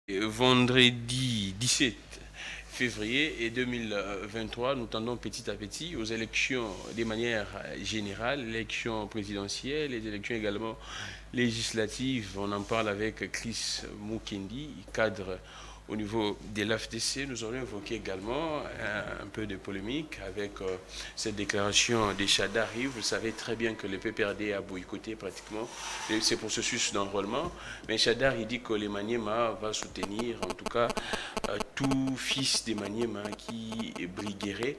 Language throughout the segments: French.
Vendredi 17 février et 2023, nous tendons petit à petit aux élections de manière générale, l'élection présidentielle, les élections également législatives. On en parle avec Chris Mukendi, cadre au niveau de l'AFDC. Nous aurions évoqué également un peu de polémique avec cette déclaration des Chadari. Vous savez très bien que le PPRD a boycotté pratiquement ces processus d'enrôlement. Mais Chadar, il dit que les Maniema va soutenir en tout cas tout fils des Maniema qui briguerait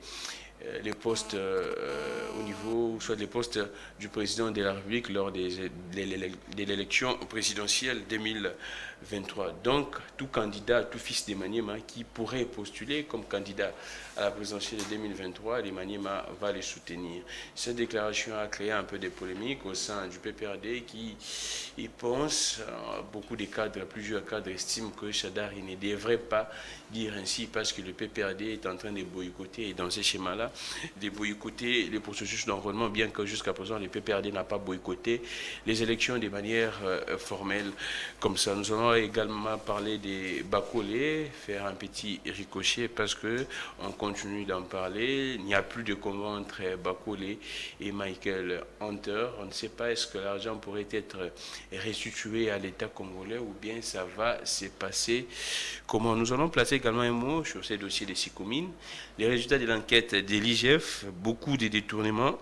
les postes au niveau, soit les postes du président de la République lors de l'élection présidentielle 2023. Donc, tout candidat, tout fils de Maniema qui pourrait postuler comme candidat à la présidentielle de 2023, les Maniema va les soutenir. Cette déclaration a créé un peu de polémiques au sein du PPRD qui y pense, beaucoup de cadres, plusieurs cadres estiment que Chadar ne devrait pas dire ainsi parce que le PPRD est en train de boycotter, et dans ce schéma-là, de boycotter les processus d'enrôlement, bien que jusqu'à présent le PPRD n'a pas boycotté les élections de manière formelle comme ça. Nous allons également parler des Bakolé, faire un petit ricochet parce que on continue d'en parler. Il n'y a plus de combat entre Bakolé et Michael Hunter. On ne sait pas est-ce que l'argent pourrait être restitué à l'État congolais ou bien ça va se passer comment. Nous allons placer également un mot sur ces dossiers des 6 communes. Les résultats de l'enquête de l'IGF, beaucoup de détournements,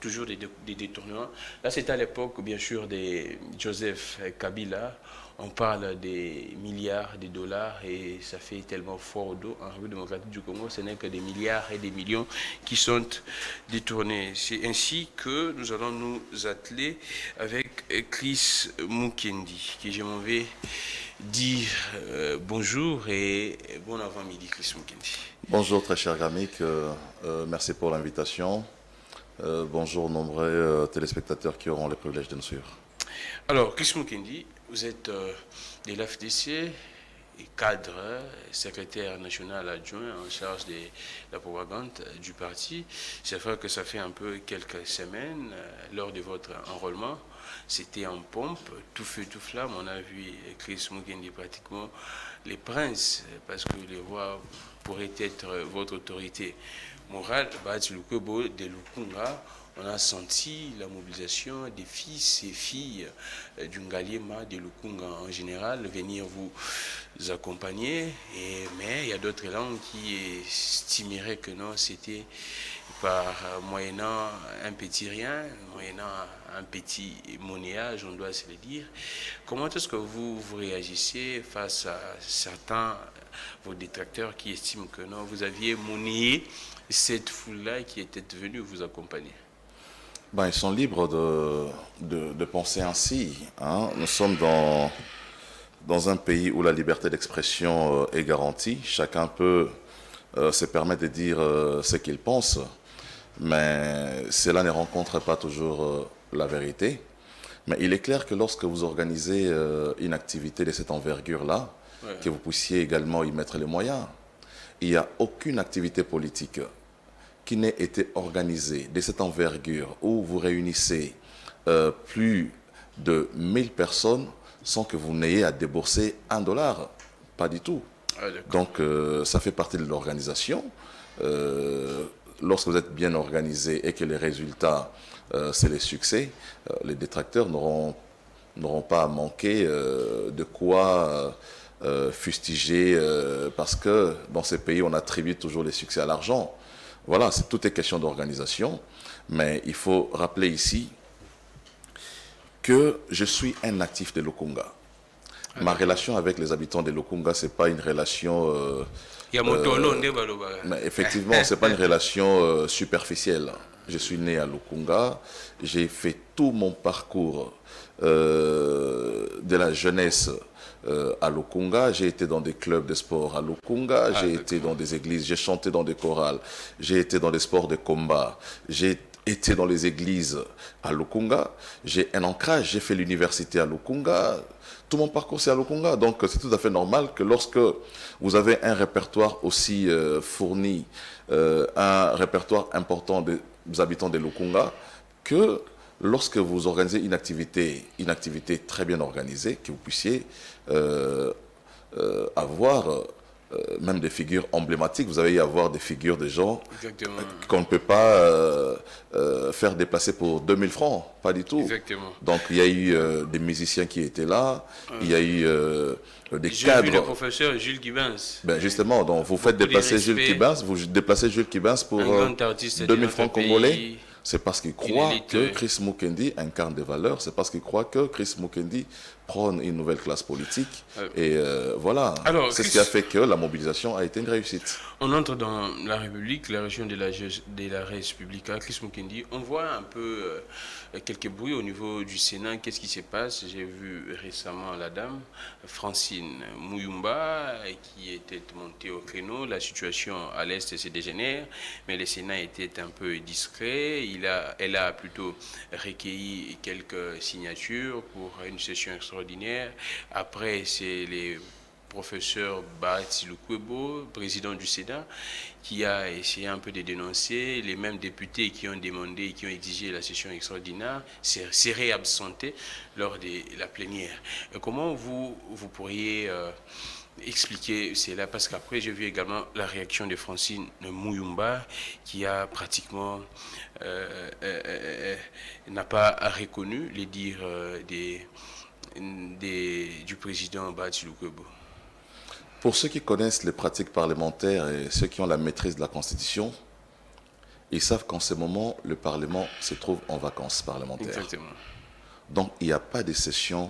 toujours des détournements. Là, c'est à l'époque, bien sûr, de Joseph Kabila. On parle des milliards de dollars et ça fait tellement fort au dos. En République démocratique du Congo, ce n'est que des milliards et des millions qui sont détournés. C'est ainsi que nous allons nous atteler avec Chris Mukendi, qui je m'en vais dire bonjour et bon avant-midi, Chris Mukendi. Bonjour très cher Gamik, merci pour l'invitation. Bonjour nombreux téléspectateurs qui auront le privilège de nous suivre. Alors, Chris Mukendi, vous êtes de l'AFDC, cadre, secrétaire national adjoint en charge de la propagande du parti. C'est vrai que ça fait un peu quelques semaines, lors de votre enrôlement, c'était en pompe, tout feu, tout flamme. On a vu Chris Mukendi pratiquement les princes, parce que les rois pourraient être votre autorité morale. Bati Lukwebo de Lukunga, on a senti la mobilisation des fils et filles du Ngaliema, de Lukunga en général, venir vous accompagner. Mais il y a d'autres langues qui estimeraient que non, c'était moyennant un petit rien, moyennant un petit monnayage, on doit se le dire. Comment est-ce que vous réagissez face à certains, vos détracteurs qui estiment que non, vous aviez monnayé cette foule-là qui était venue vous accompagner? Ils sont libres de penser ainsi. Hein. Nous sommes dans un pays où la liberté d'expression est garantie. Chacun peut se permettre de dire ce qu'il pense, mais cela ne rencontre pas toujours la vérité. Mais il est clair que lorsque vous organisez une activité de cette envergure-là, ouais, que vous puissiez également y mettre les moyens. Il n'y a aucune activité politique qui n'ait été organisée de cette envergure où vous réunissez plus de 1000 personnes sans que vous n'ayez à débourser $1. Pas du tout. Ah, donc ça fait partie de l'organisation. Lorsque vous êtes bien organisé et que les résultats, c'est les succès, les détracteurs n'auront pas à manquer de quoi fustiger, parce que dans ces pays, on attribue toujours les succès à l'argent. Voilà, tout est question d'organisation. Mais il faut rappeler ici que je suis un actif de Lukunga. Ma relation avec les habitants de Lukunga, ce n'est pas une relation... mais effectivement, ce n'est pas une relation superficielle. Je suis né à Lukunga, j'ai fait tout mon parcours de la jeunesse à Lukunga, j'ai été dans des clubs de sport à Lukunga, j'ai été dans des églises, j'ai chanté dans des chorales, j'ai été dans des sports de combat, j'ai été dans les églises à Lukunga, j'ai un ancrage, j'ai fait l'université à Lukunga, tout mon parcours c'est à Lukunga, donc c'est tout à fait normal que lorsque vous avez un répertoire aussi fourni, un répertoire important des habitants de Lukunga, que lorsque vous organisez une activité très bien organisée, que vous puissiez avoir même des figures emblématiques. Vous allez y avoir des figures de gens qu'on ne peut pas faire déplacer pour 2000 francs, pas du tout. Exactement. Donc il y a eu des musiciens qui étaient là, il y a eu des cadres. J'ai vu le professeur Jules Gibbons. Ben justement, donc vous faites déplacer Jules Gibbons, vous déplacez Jules Gibbons pour 2000 francs congolais. C'est parce qu'il croit que Chris Mukendi incarne des valeurs, c'est parce qu'il croit que Chris Mukendi prône une nouvelle classe politique. Et voilà, c'est ce qui a fait que la mobilisation a été une réussite. On entre dans la République, la région de la Respublica, Chris Mukendi. On voit un peu quelques bruits au niveau du Sénat. Qu'est-ce qui se passe? J'ai vu récemment la dame, Francine Muyumba, qui était montée au créneau. La situation à l'Est se dégénère, mais le Sénat était un peu discret. Elle a plutôt recueilli quelques signatures pour une session extraordinaire. Après, c'est les professeur Bahati Lukwebo, président du Sénat, qui a essayé un peu de dénoncer les mêmes députés qui ont demandé, qui ont exigé la session extraordinaire, seraient absentés lors de la plénière. Comment vous pourriez expliquer cela? Parce qu'après, j'ai vu également la réaction de Francine Muyumba, qui a pratiquement n'a pas reconnu les dires du président Bahati Lukwebo. Pour ceux qui connaissent les pratiques parlementaires et ceux qui ont la maîtrise de la Constitution, ils savent qu'en ce moment, le Parlement se trouve en vacances parlementaires. Exactement. Donc, il n'y a pas de session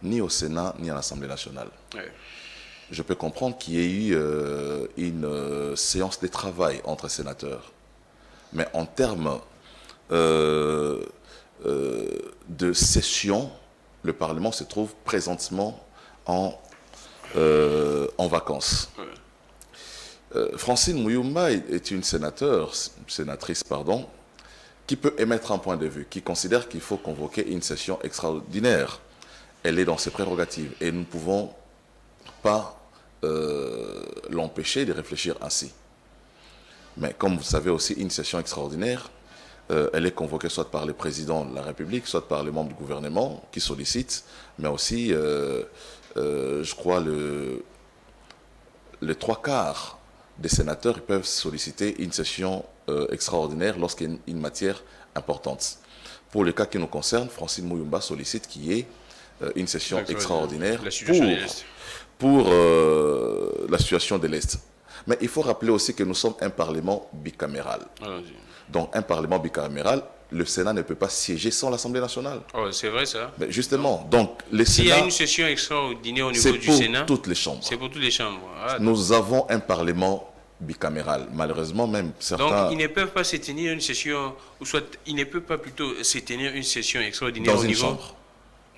ni au Sénat ni à l'Assemblée nationale. Ouais. Je peux comprendre qu'il y ait eu une séance de travail entre sénateurs. Mais en termes de session, le Parlement se trouve présentement en vacances. Francine Muyumba est une sénatrice, qui peut émettre un point de vue, qui considère qu'il faut convoquer une session extraordinaire. Elle est dans ses prérogatives et nous ne pouvons pas l'empêcher de réfléchir ainsi. Mais comme vous savez aussi, une session extraordinaire, elle est convoquée soit par le président de la République, soit par les membres du gouvernement qui sollicitent, mais aussi, je crois, les 3/4 des sénateurs peuvent solliciter une session extraordinaire lorsqu'il y a une matière importante. Pour le cas qui nous concerne, Francine Muyumba sollicite qu'il y ait une session extraordinaire pour la situation de l'Est. Mais il faut rappeler aussi que nous sommes un Parlement bicaméral. Donc, un Parlement bicaméral, le Sénat ne peut pas siéger sans l'Assemblée nationale. Oh, c'est vrai ça. Mais justement, donc, le S'il Sénat... y a une session extraordinaire au niveau du Sénat... C'est pour toutes les chambres. C'est pour toutes les chambres. Ah, nous avons un Parlement bicaméral. Malheureusement, même certains... Donc, ils ne peuvent pas se tenir une session... Ou soit, ils ne peuvent pas plutôt se tenir une session extraordinaire dans au une niveau... chambre.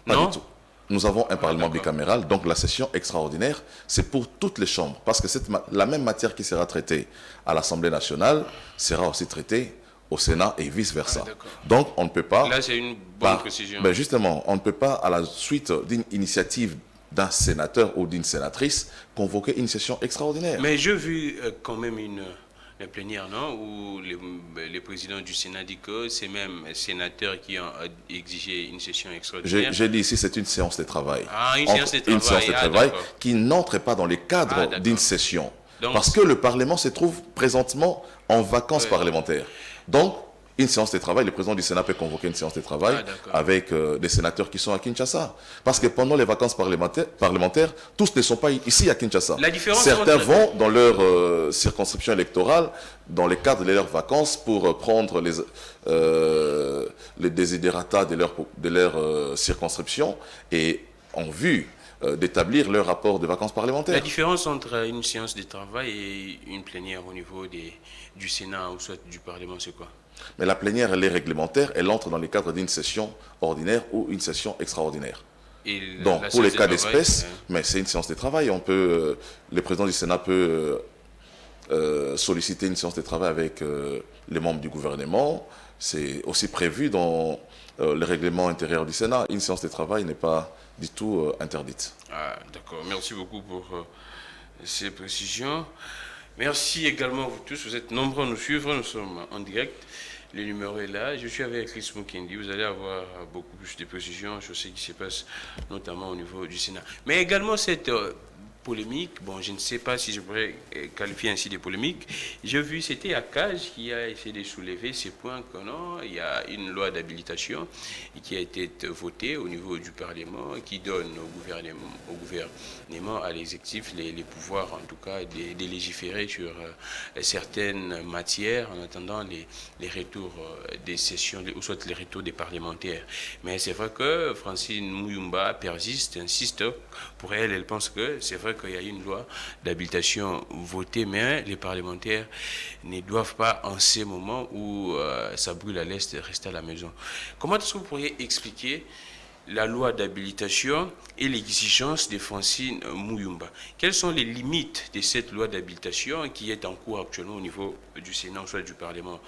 Pas du tout. Nous avons un Parlement bicaméral, donc la session extraordinaire, c'est pour toutes les chambres. Parce que la même matière qui sera traitée à l'Assemblée nationale sera aussi traitée au Sénat et vice-versa. Donc, on ne peut pas... Là, c'est une bonne précision. Ben justement, on ne peut pas, à la suite d'une initiative d'un sénateur ou d'une sénatrice, convoquer une session extraordinaire. Mais j'ai vu quand même une plénière, non, où le président du Sénat dit que c'est même les sénateurs qui ont exigé une session extraordinaire. J'ai dit ici, c'est une séance de travail. Ah, une séance de travail. Une séance de travail qui n'entre pas dans les cadres d'une session. Donc, parce que le Parlement se trouve présentement en vacances parlementaires. Donc, une séance de travail, le président du Sénat peut convoquer une séance de travail avec des sénateurs qui sont à Kinshasa. Parce que pendant les vacances parlementaires, tous ne sont pas ici à Kinshasa. Certains vont dans leur circonscription électorale, dans le cadre de leurs vacances, pour prendre les désidérata de leur circonscription et en vue d'établir leur rapport de vacances parlementaires. La différence entre une séance de travail et une plénière au niveau du Sénat ou soit du Parlement, c'est quoi? Mais la plénière, elle est réglementaire, elle entre dans le cadre d'une session ordinaire ou une session extraordinaire. Donc, pour les cas d'espèce, mais c'est une séance de travail. Le président du Sénat peut solliciter une séance de travail avec les membres du gouvernement. C'est aussi prévu dans le règlement intérieur du Sénat. Une séance de travail n'est pas du tout interdite. Ah, d'accord. Merci beaucoup pour ces précisions. Merci également à vous tous. Vous êtes nombreux à nous suivre. Nous sommes en direct. Le numéro est là. Je suis avec Chris Mukendi. Vous allez avoir beaucoup plus de précisions sur ce qui se passe, notamment au niveau du Sénat. Mais également cette polémique, bon, je ne sais pas si je pourrais qualifier ainsi de polémique. J'ai vu, c'était Akaj qui a essayé de soulever ces points que non, il y a une loi d'habilitation qui a été votée au niveau du Parlement qui donne au gouvernement à l'exécutif les pouvoirs, en tout cas, de légiférer sur certaines matières en attendant les retours des sessions, ou soit les retours des parlementaires. Mais c'est vrai que Francine Mouyumba persiste, insiste. Pour elle, elle pense que c'est vrai qu'il y a une loi d'habilitation votée, mais les parlementaires ne doivent pas, en ces moments où ça brûle à l'Est, rester à la maison. Comment est-ce que vous pourriez expliquer la loi d'habilitation et l'exigence de Francine Mouyumba? Quelles sont les limites de cette loi d'habilitation qui est en cours actuellement au niveau du Sénat, soit du Parlement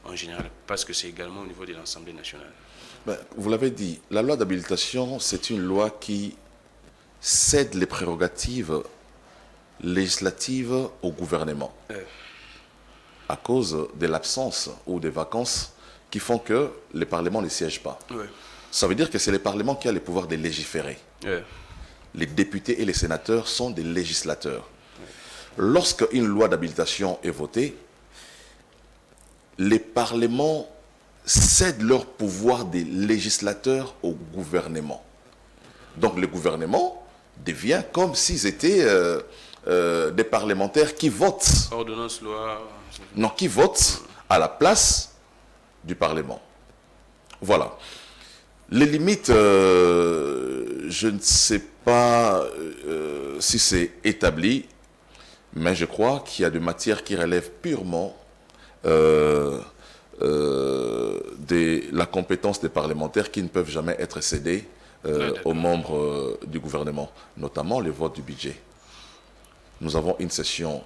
en général, parce que c'est également au niveau de l'Assemblée nationale? Ben, vous l'avez dit, la loi d'habilitation, c'est une loi qui cède les prérogatives législatives au gouvernement à cause de l'absence ou des vacances qui font que le Parlement ne siège pas. Ça veut dire que c'est le Parlement qui a le pouvoir de légiférer. Les députés et les sénateurs sont des législateurs. Lorsque une loi d'habilitation est votée, les parlements cèdent leur pouvoir de législateurs au gouvernement. Donc le gouvernement devient comme s'ils étaient des parlementaires qui votent. Ordonnance, loi. Non, qui votent à la place du Parlement. Voilà. Les limites, je ne sais pas si c'est établi, mais je crois qu'il y a des matières qui relèvent purement de la compétence des parlementaires qui ne peuvent jamais être cédées aux membres du gouvernement, notamment le vote du budget. Nous avons une session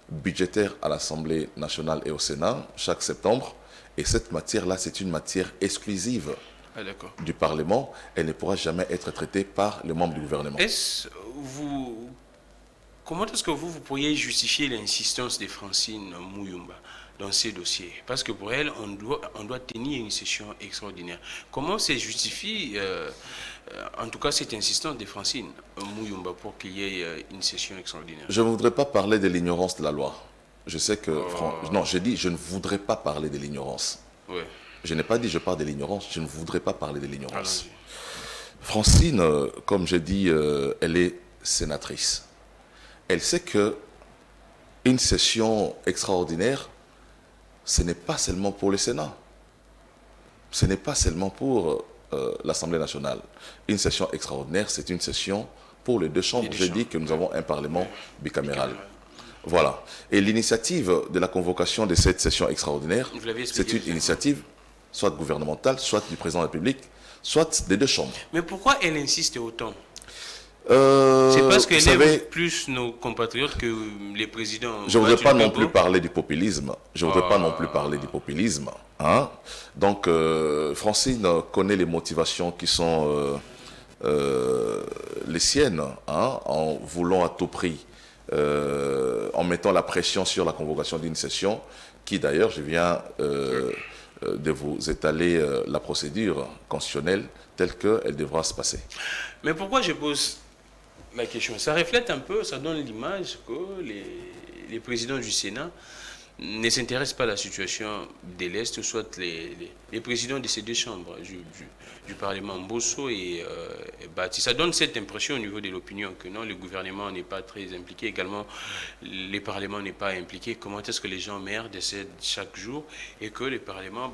budgétaire à l'Assemblée nationale et au Sénat chaque septembre, et cette matière-là, c'est une matière exclusive du Parlement. Elle ne pourra jamais être traitée par les membres du gouvernement. Comment est-ce que vous pourriez justifier l'insistance de Francine Mouyumba dans ces dossiers? Parce que pour elle, on doit tenir une session extraordinaire. Comment se justifie, en tout cas, cette insistance de Francine Mouyumba pour qu'il y ait une session extraordinaire? Je ne voudrais pas parler de l'ignorance de la loi. Je sais que... Non, j'ai dit, je ne voudrais pas parler de l'ignorance. Je n'ai pas dit je parle de l'ignorance, je ne voudrais pas parler de l'ignorance. Francine, comme j'ai dit, elle est sénatrice. Elle sait que une session extraordinaire, ce n'est pas seulement pour le Sénat. Ce n'est pas seulement pour l'Assemblée nationale. Une session extraordinaire, c'est une session pour les deux chambres. J'ai dit que nous avons un Parlement bicaméral. Voilà. Et l'initiative de la convocation de cette session extraordinaire, c'est une initiative soit gouvernementale, soit du président de la République, soit des deux chambres. Mais pourquoi elle insiste autant? C'est parce qu'elle aime plus nos compatriotes que les présidents. Je ne voudrais pas non plus parler du populisme. Je ne voudrais pas non plus parler du populisme. Hein? Donc, Francine connaît les motivations qui sont les siennes, hein, en voulant à tout prix, en mettant la pression sur la convocation d'une session, qui d'ailleurs, je viens de vous étaler la procédure constitutionnelle telle qu'elle devra se passer. Mais pourquoi je pose la question? Ça reflète un peu, ça donne l'image que les présidents du Sénat ne s'intéressent pas à la situation de l'Est, soit les présidents de ces deux chambres du Parlement, Mbosso et Bati. Ça donne cette impression au niveau de l'opinion que non, le gouvernement n'est pas très impliqué, également le Parlement n'est pas impliqué. Comment est-ce que les gens meurent chaque jour et que le Parlement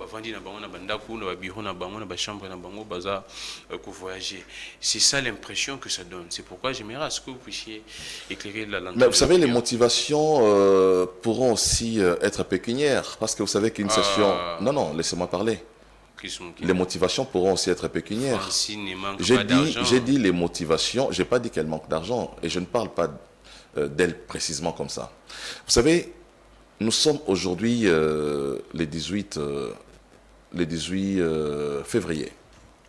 voyager? C'est ça l'impression que ça donne. C'est pourquoi j'aimerais à ce que vous puissiez éclairer la lanterne. Mais vous savez, les motivations pourront aussi être pécuniaires, parce que vous savez qu'une session... Non, laissez-moi parler. Les motivations pourront aussi être pécuniaires. J'ai dit les motivations, je n'ai pas dit qu'elle manque d'argent, et je ne parle pas d'elle précisément comme ça. Vous savez, nous sommes aujourd'hui les 18 février.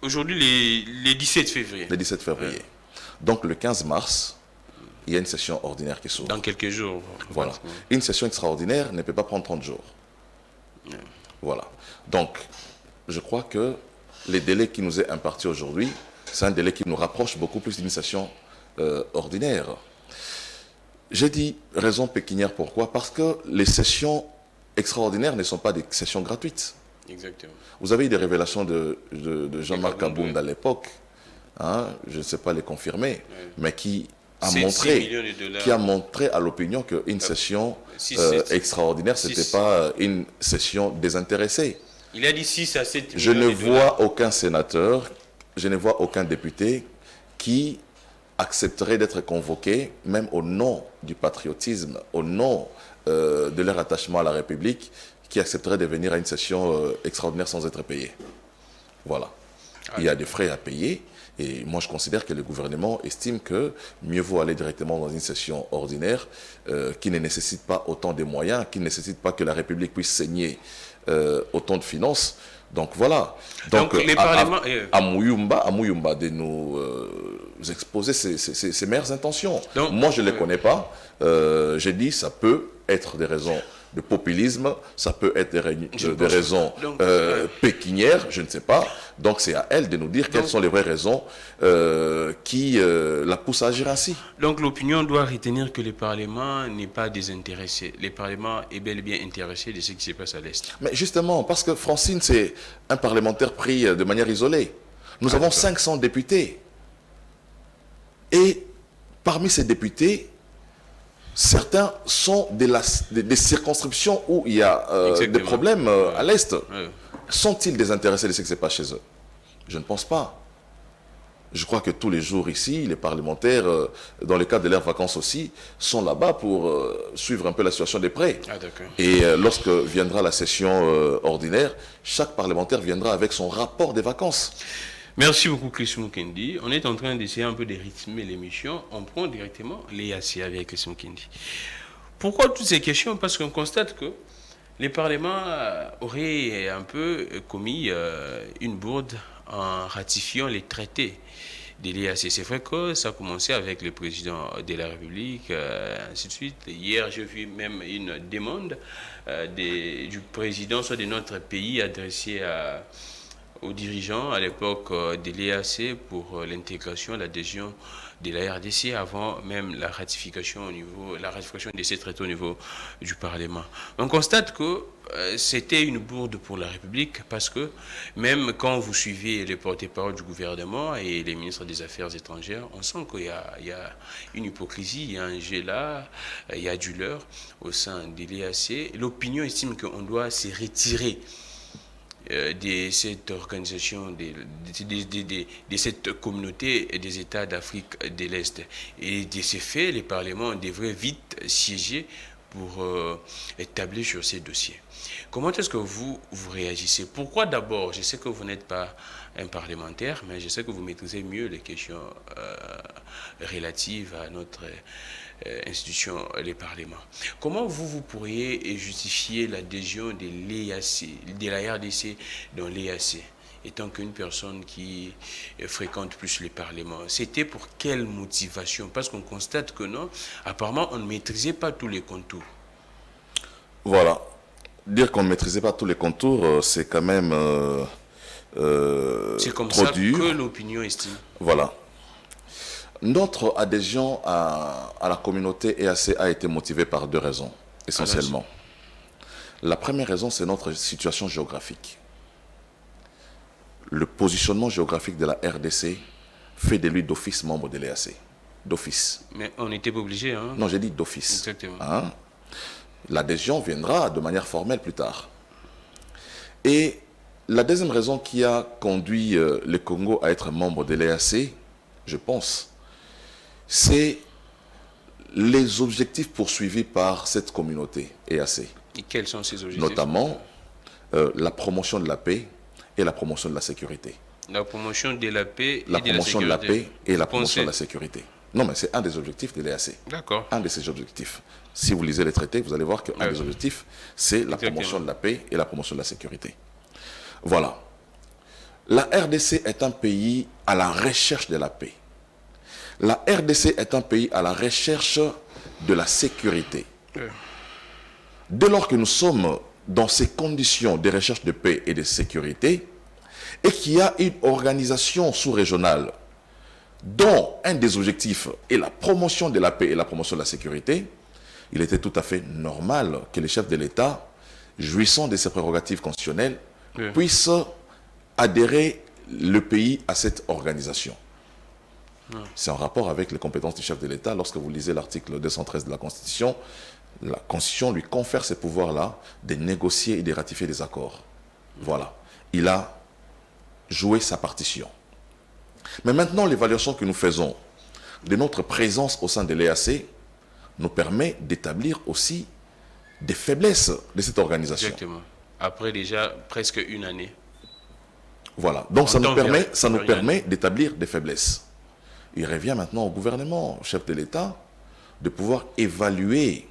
Aujourd'hui, les 17 février. Le 17 février. Ouais. Donc le 15 mars, il y a une session ordinaire qui s'ouvre. Dans quelques jours. Voilà. Une session extraordinaire ne peut pas prendre 30 jours. Ouais. Voilà. Donc, je crois que les délais qui nous est imparti aujourd'hui, c'est un délai qui nous rapproche beaucoup plus d'une session ordinaire. J'ai dit raison pécuniaire, pourquoi? Parce que les sessions extraordinaires ne sont pas des sessions gratuites. Exactement. Vous avez eu des révélations de Jean-Marc Kabound, Abound à l'époque, hein, je ne sais pas les confirmer, mais qui a 6 montré, millions de dollars. qui a montré à l'opinion qu'une session extraordinaire, ce n'était six. pas une session désintéressée. Il a dit 6 à 7 Je millions ne de dollars. vois aucun sénateur, je ne vois aucun député qui accepterait d'être convoqué, même au nom du patriotisme, au nom de leur attachement à la République, qui accepterait de venir à une session extraordinaire sans être payé. Voilà. Il y a des frais à payer. Et moi, je considère que le gouvernement estime que mieux vaut aller directement dans une session ordinaire qui ne nécessite pas autant de moyens, qui ne nécessite pas que la République puisse saigner autant de finances. Donc voilà. Donc les parlements... à Mouyumba de nous exposer ses meilleures intentions. Donc, moi, je ne les connais pas. J'ai dit ça peut être des raisons de populisme, ça peut être des raisons pécuniaires, je ne sais pas. Donc c'est à elle de nous dire quelles sont les vraies raisons qui la poussent à agir ainsi. Donc l'opinion doit retenir que le Parlement n'est pas désintéressé. Le Parlement est bel et bien intéressé de ce qui se passe à l'Est. Mais justement, parce que Francine, c'est un parlementaire pris de manière isolée. Nous avons 500 députés. Et parmi ces députés, certains sont des circonscriptions où il y a des problèmes à l'Est. Sont-ils désintéressés de ce qui se passe chez eux? Je ne pense pas. Je crois que tous les jours ici, les parlementaires, dans le cadre de leurs vacances aussi, sont là-bas pour suivre un peu la situation de près. Et lorsque viendra la session ordinaire, chaque parlementaire viendra avec son rapport des vacances. Merci beaucoup, Chris Mukendi. On est en train d'essayer un peu de rythmer l'émission. On prend directement l'EAC avec Chris Mukendi. Pourquoi toutes ces questions? Parce qu'on constate que les parlements auraient un peu commis une bourde en ratifiant les traités de l'EAC. C'est vrai que ça a commencé avec le président de la République, ainsi de suite. Hier, j'ai vu même une demande du président, soit de notre pays, adressée aux dirigeants à l'époque de l'EAC pour l'intégration, l'adhésion de la RDC avant même la ratification de ces traités au niveau du Parlement. On constate que c'était une bourde pour la République parce que même quand vous suivez les porte-parole du gouvernement et les ministres des Affaires étrangères, on sent qu'il y a une hypocrisie, il y a un jeu là, il y a du leurre au sein de l'EAC. L'opinion estime qu'on doit se retirer de cette organisation, de cette communauté des États d'Afrique de l'Est. Et de ce fait, les parlements devraient vite siéger pour établir sur ces dossiers. Comment est-ce que vous réagissez? Pourquoi d'abord? Je sais que vous n'êtes pas un parlementaire, mais je sais que vous maîtrisez mieux les questions relatives à notre institution, les parlements. Comment vous pourriez justifier l'adhésion de l'EAC, de la RDC dans l'EAC, étant qu'une personne qui fréquente plus les parlements? C'était pour quelle motivation? Parce qu'on constate que non, apparemment on ne maîtrisait pas tous les contours. Voilà. Dire qu'on ne maîtrisait pas tous les contours, c'est quand même c'est comme trop ça dur. Que l'opinion estime. Voilà. Notre adhésion à la communauté EAC a été motivée par deux raisons, essentiellement. La première raison, c'est notre situation géographique. Le positionnement géographique de la RDC fait de lui d'office membre de l'EAC. D'office. Mais on n'était pas obligé, hein? Non, j'ai dit d'office. Exactement. Hein? L'adhésion viendra de manière formelle plus tard. Et la deuxième raison qui a conduit le Congo à être membre de l'EAC, je pense, c'est les objectifs poursuivis par cette communauté EAC. Et quels sont ces objectifs? Notamment la promotion de la paix et la promotion de la sécurité. La promotion de la paix et la de la promotion de la paix et la promotion Pensez. de la sécurité. Non, mais c'est un des objectifs de l'EAC. D'accord. Un de ces objectifs. Si vous lisez les traités, vous allez voir qu'un des objectifs, c'est la promotion de la paix et la promotion de la sécurité. Voilà. La RDC est un pays à la recherche de la paix. La RDC est un pays à la recherche de la sécurité. Dès lors que nous sommes dans ces conditions de recherche de paix et de sécurité, et qu'il y a une organisation sous-régionale dont un des objectifs est la promotion de la paix et la promotion de la sécurité, il était tout à fait normal que les chefs de l'État, jouissant de ses prérogatives constitutionnelles, puissent adhérer le pays à cette organisation. C'est en rapport avec les compétences du chef de l'État. Lorsque vous lisez l'article 213 de la Constitution lui confère ces pouvoirs-là de négocier et de ratifier des accords. Voilà. Il a joué sa partition. Mais maintenant, l'évaluation que nous faisons de notre présence au sein de l'EAC nous permet d'établir aussi des faiblesses de cette organisation. Exactement. Après déjà presque une année. Voilà. Donc ça nous permet d'établir des faiblesses. Il revient maintenant au gouvernement, au chef de l'État, de pouvoir évaluer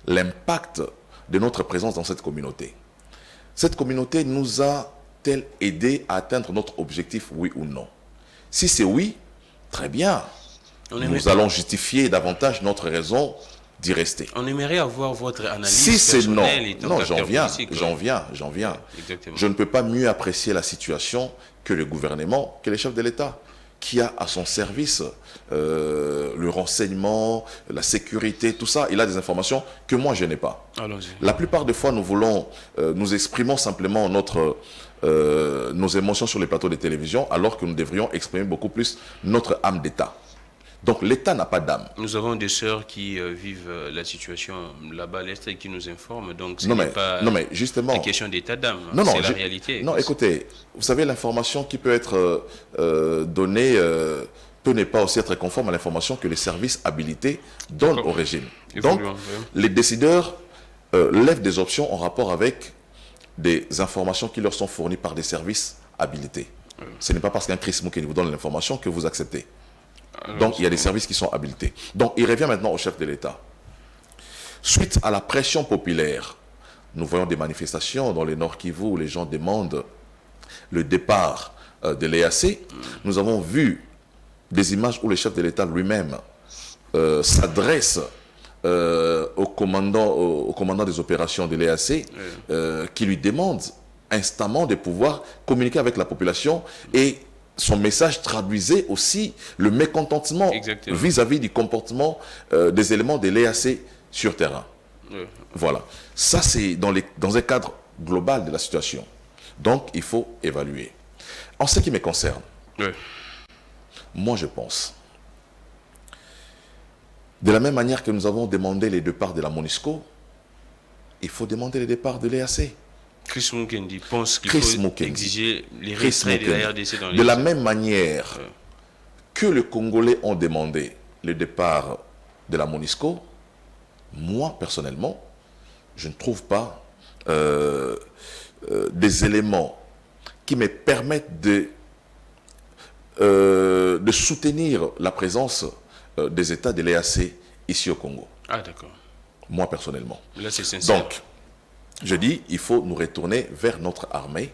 l'impact de notre présence dans cette communauté. Cette communauté nous a-t-elle aidé à atteindre notre objectif, oui ou non? Si c'est oui, très bien. Nous allons justifier davantage notre raison d'y rester. On aimerait avoir votre analyse. Si c'est non, j'en viens. Exactement. Je ne peux pas mieux apprécier la situation que le gouvernement, que les chefs de l'État, qui a à son service le renseignement, la sécurité, tout ça. Il a des informations que moi je n'ai pas. La plupart des fois, nous exprimons simplement nos émotions sur les plateaux de télévision, alors que nous devrions exprimer beaucoup plus notre âme d'État. Donc l'État n'a pas d'âme. Nous avons des sœurs qui vivent la situation là-bas à l'Est et qui nous informent. Donc ce n'est pas justement, une question d'état d'âme, c'est la réalité. Non, écoutez, vous savez, l'information qui peut être donnée peut ne pas aussi être conforme à l'information que les services habilités donnent au régime. Donc, les décideurs lèvent des options en rapport avec des informations qui leur sont fournies par des services habilités. Ce n'est pas parce qu'un Chris Moukeni vous donne l'information que vous acceptez. Donc, il y a des services qui sont habilités. Donc, il revient maintenant au chef de l'État. Suite à la pression populaire, nous voyons des manifestations dans le Nord Kivu où les gens demandent le départ de l'EAC. Nous avons vu des images où le chef de l'État lui-même s'adresse au commandant des opérations de l'EAC qui lui demande instamment de pouvoir communiquer avec la population, et son message traduisait aussi le mécontentement vis-à-vis du comportement des éléments de l'EAC sur terrain. Voilà. Ça, c'est dans un cadre global de la situation. Donc, il faut évaluer. En ce qui me concerne, moi, je pense, de la même manière que nous avons demandé les départs de la MONUSCO, il faut demander les départs de l'EAC. Chris Mukendi pense qu'il faut exiger les retraits de la RDC dans les... De la même manière que les Congolais ont demandé le départ de la MONUSCO, moi, personnellement, je ne trouve pas des éléments qui me permettent de soutenir la présence des États de l'EAC ici au Congo. Ah, d'accord. Moi, personnellement. Là, c'est sincère. Donc, je dis, il faut nous retourner vers notre armée,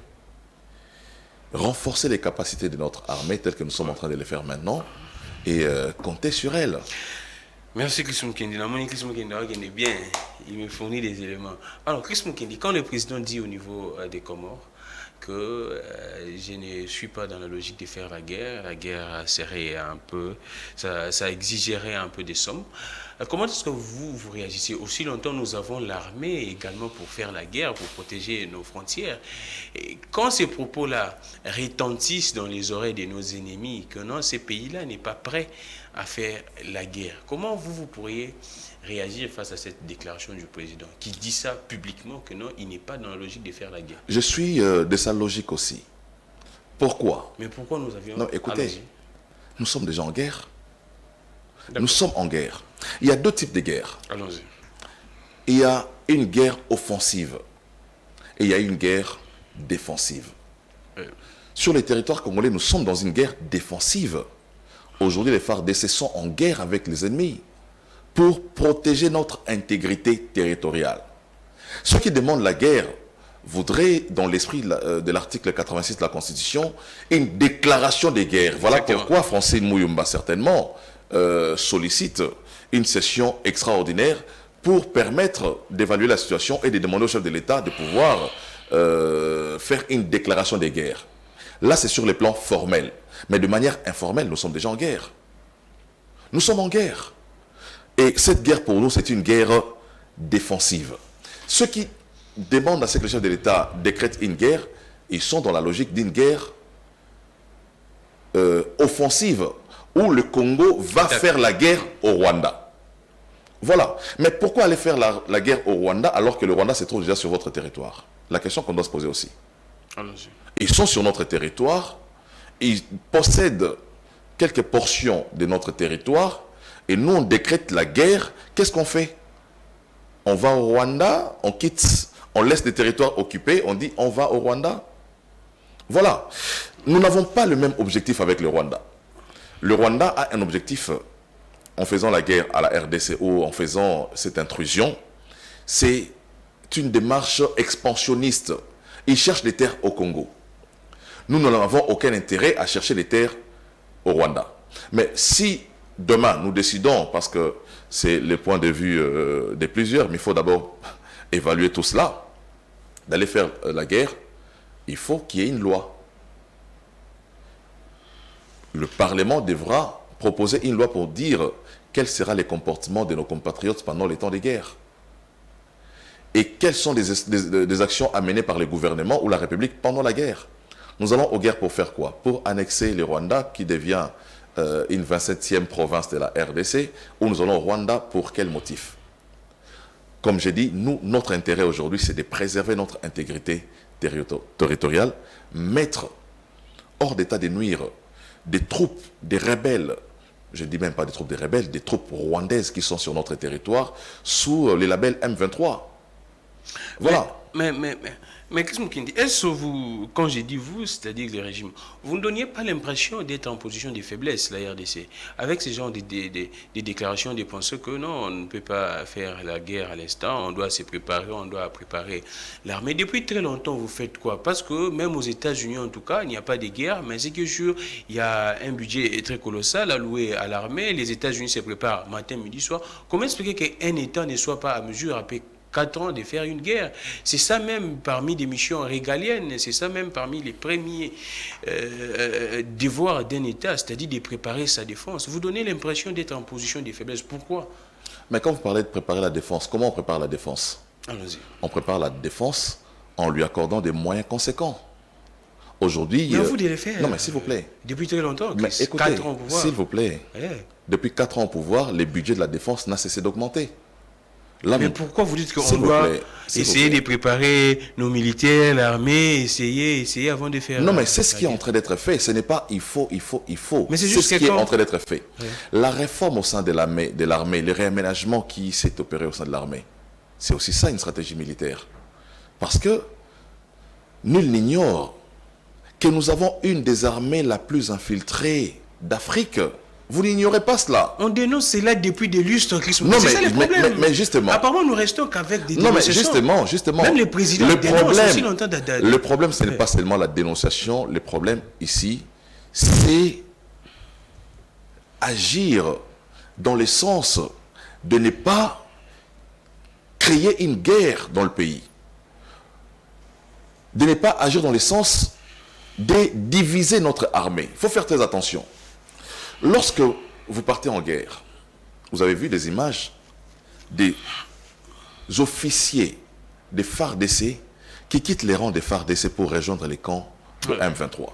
renforcer les capacités de notre armée, telles que nous sommes en train de les faire maintenant, et compter sur elle. Merci Chris Mukendi. Chris Mukendi, bien, il me fournit des éléments. Alors, Chris Mukendi, quand le président dit au niveau des Comores que je ne suis pas dans la logique de faire la guerre serait un peu, ça exigerait un peu des sommes. Comment est-ce que vous réagissez? Aussi longtemps, nous avons l'armée également pour faire la guerre, pour protéger nos frontières. Et quand ces propos-là retentissent dans les oreilles de nos ennemis, que non, ces pays-là n'est pas prêt à faire la guerre, comment vous pourriez réagir face à cette déclaration du président qui dit ça publiquement, que non, il n'est pas dans la logique de faire la guerre? Je suis de sa logique aussi. Pourquoi? Mais pourquoi nous avions... Non, écoutez, nous sommes déjà en guerre. Nous sommes en guerre. Il y a deux types de guerres. Allons-y. Il y a une guerre offensive et il y a une guerre défensive. Sur les territoires congolais, nous sommes dans une guerre défensive. Aujourd'hui, les FARDC sont en guerre avec les ennemis pour protéger notre intégrité territoriale. Ceux qui demandent la guerre voudraient, dans l'esprit de l'article 86 de la Constitution, une déclaration de guerre. Voilà pourquoi Francine Mouyumba, certainement, sollicite une session extraordinaire pour permettre d'évaluer la situation et de demander au chef de l'État de pouvoir faire une déclaration de guerre. Là, c'est sur le plan formel. Mais de manière informelle, nous sommes déjà en guerre. Nous sommes en guerre. Et cette guerre, pour nous, c'est une guerre défensive. Ceux qui demandent à ce que le chef de l'État décrète une guerre, ils sont dans la logique d'une guerre offensive, où le Congo va faire la guerre au Rwanda. Voilà. Mais pourquoi aller faire la guerre au Rwanda alors que le Rwanda se trouve déjà sur votre territoire? La question qu'on doit se poser aussi. Ils sont sur notre territoire, ils possèdent quelques portions de notre territoire, et nous on décrète la guerre. Qu'est-ce qu'on fait? On va au Rwanda, on quitte, on laisse des territoires occupés, on dit on va au Rwanda. Voilà. Nous n'avons pas le même objectif avec le Rwanda. Le Rwanda a un objectif en faisant la guerre à la RDC ou en faisant cette intrusion. C'est une démarche expansionniste. Ils cherchent des terres au Congo. Nous n'avons aucun intérêt à chercher des terres au Rwanda. Mais si demain nous décidons, parce que c'est le point de vue de plusieurs, mais il faut d'abord évaluer tout cela, d'aller faire la guerre, il faut qu'il y ait une loi. Le Parlement devra proposer une loi pour dire quels seront les comportements de nos compatriotes pendant les temps de guerre. Et quelles sont des actions à mener par le gouvernement ou la République pendant la guerre. Nous allons aux guerres pour faire quoi? Pour annexer le Rwanda qui devient une 27e province de la RDC, ou nous allons au Rwanda pour quel motif? Comme j'ai dit, nous, notre intérêt aujourd'hui, c'est de préserver notre intégrité territoriale, mettre hors d'état de nuire des troupes, des rebelles, je ne dis même pas des troupes des rebelles, des troupes rwandaises qui sont sur notre territoire, sous les labels M23. Voilà. Mais qu'est-ce que dit? Est-ce que vous, quand j'ai dit vous, c'est-à-dire le régime, vous ne donniez pas l'impression d'être en position de faiblesse, la RDC, avec ces genres de déclarations, de penser que non, on ne peut pas faire la guerre à l'instant, on doit se préparer, on doit préparer l'armée. Depuis très longtemps, vous faites quoi? Parce que même aux États-Unis, en tout cas, il n'y a pas de guerre, mais c'est que sûr, il y a un budget très colossal alloué à l'armée, les États-Unis se préparent matin, midi, soir. Comment expliquer qu'un État ne soit pas à mesure, après 4 ans de faire une guerre? C'est ça même parmi des missions régaliennes, c'est ça même parmi les premiers devoirs d'un État, c'est-à-dire de préparer sa défense. Vous donnez l'impression d'être en position de faiblesse. Pourquoi? Mais quand vous parlez de préparer la défense, comment on prépare la défense? Allons-y. On prépare la défense en lui accordant des moyens conséquents. Aujourd'hui... Mais vous devez le faire. Non, mais s'il vous plaît. Depuis très longtemps. Mais écoutez, 4 ans au pouvoir. s'il vous plaît. Depuis 4 ans au pouvoir, les budgets de la défense n'a cessé d'augmenter. Là, mais pourquoi vous dites qu'on doit essayer de préparer nos militaires, l'armée, essayer avant de faire... Non, mais c'est ce qui est en train d'être fait. Ce n'est pas il faut. Mais c'est ce qui est en train d'être fait. Oui. La réforme au sein de l'armée, le réaménagement qui s'est opéré au sein de l'armée, c'est aussi ça une stratégie militaire. Parce que nul n'ignore que nous avons une des armées la plus infiltrée d'Afrique. Vous n'ignorez pas cela. On dénonce cela depuis des lustres. Non, c'est ça le problème. Mais justement. Apparemment, nous restons qu'avec des dénonciations. Non, mais justement. Même les présidents dénoncent aussi longtemps. Le problème, ce n'est pas seulement la dénonciation. Le problème, ici, c'est agir dans le sens de ne pas créer une guerre dans le pays. De ne pas agir dans le sens de diviser notre armée. Il faut faire très attention. Lorsque vous partez en guerre, vous avez vu des images des officiers des FARDC qui quittent les rangs des FARDC pour rejoindre les camps de M23.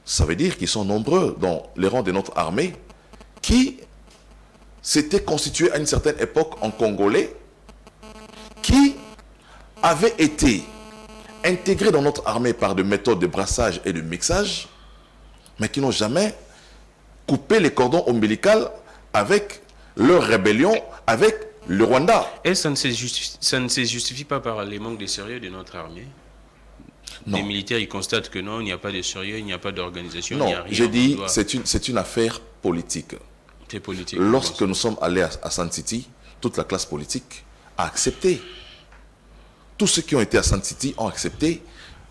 Ça veut dire qu'ils sont nombreux dans les rangs de notre armée qui s'étaient constitués à une certaine époque en Congolais, qui avaient été intégrés dans notre armée par des méthodes de brassage et de mixage, mais qui n'ont jamais couper les cordons ombilicaux avec leur rébellion avec le Rwanda. Et ça ne se justifie pas par les manques de sérieux de notre armée? Non. Les militaires, ils constatent que non, il n'y a pas de sérieux, il n'y a pas d'organisation, il n'y a rien. J'ai dit, c'est une affaire politique. C'est politique. Lorsque nous sommes allés à Sun City, toute la classe politique a accepté. Tous ceux qui ont été à Sun City ont accepté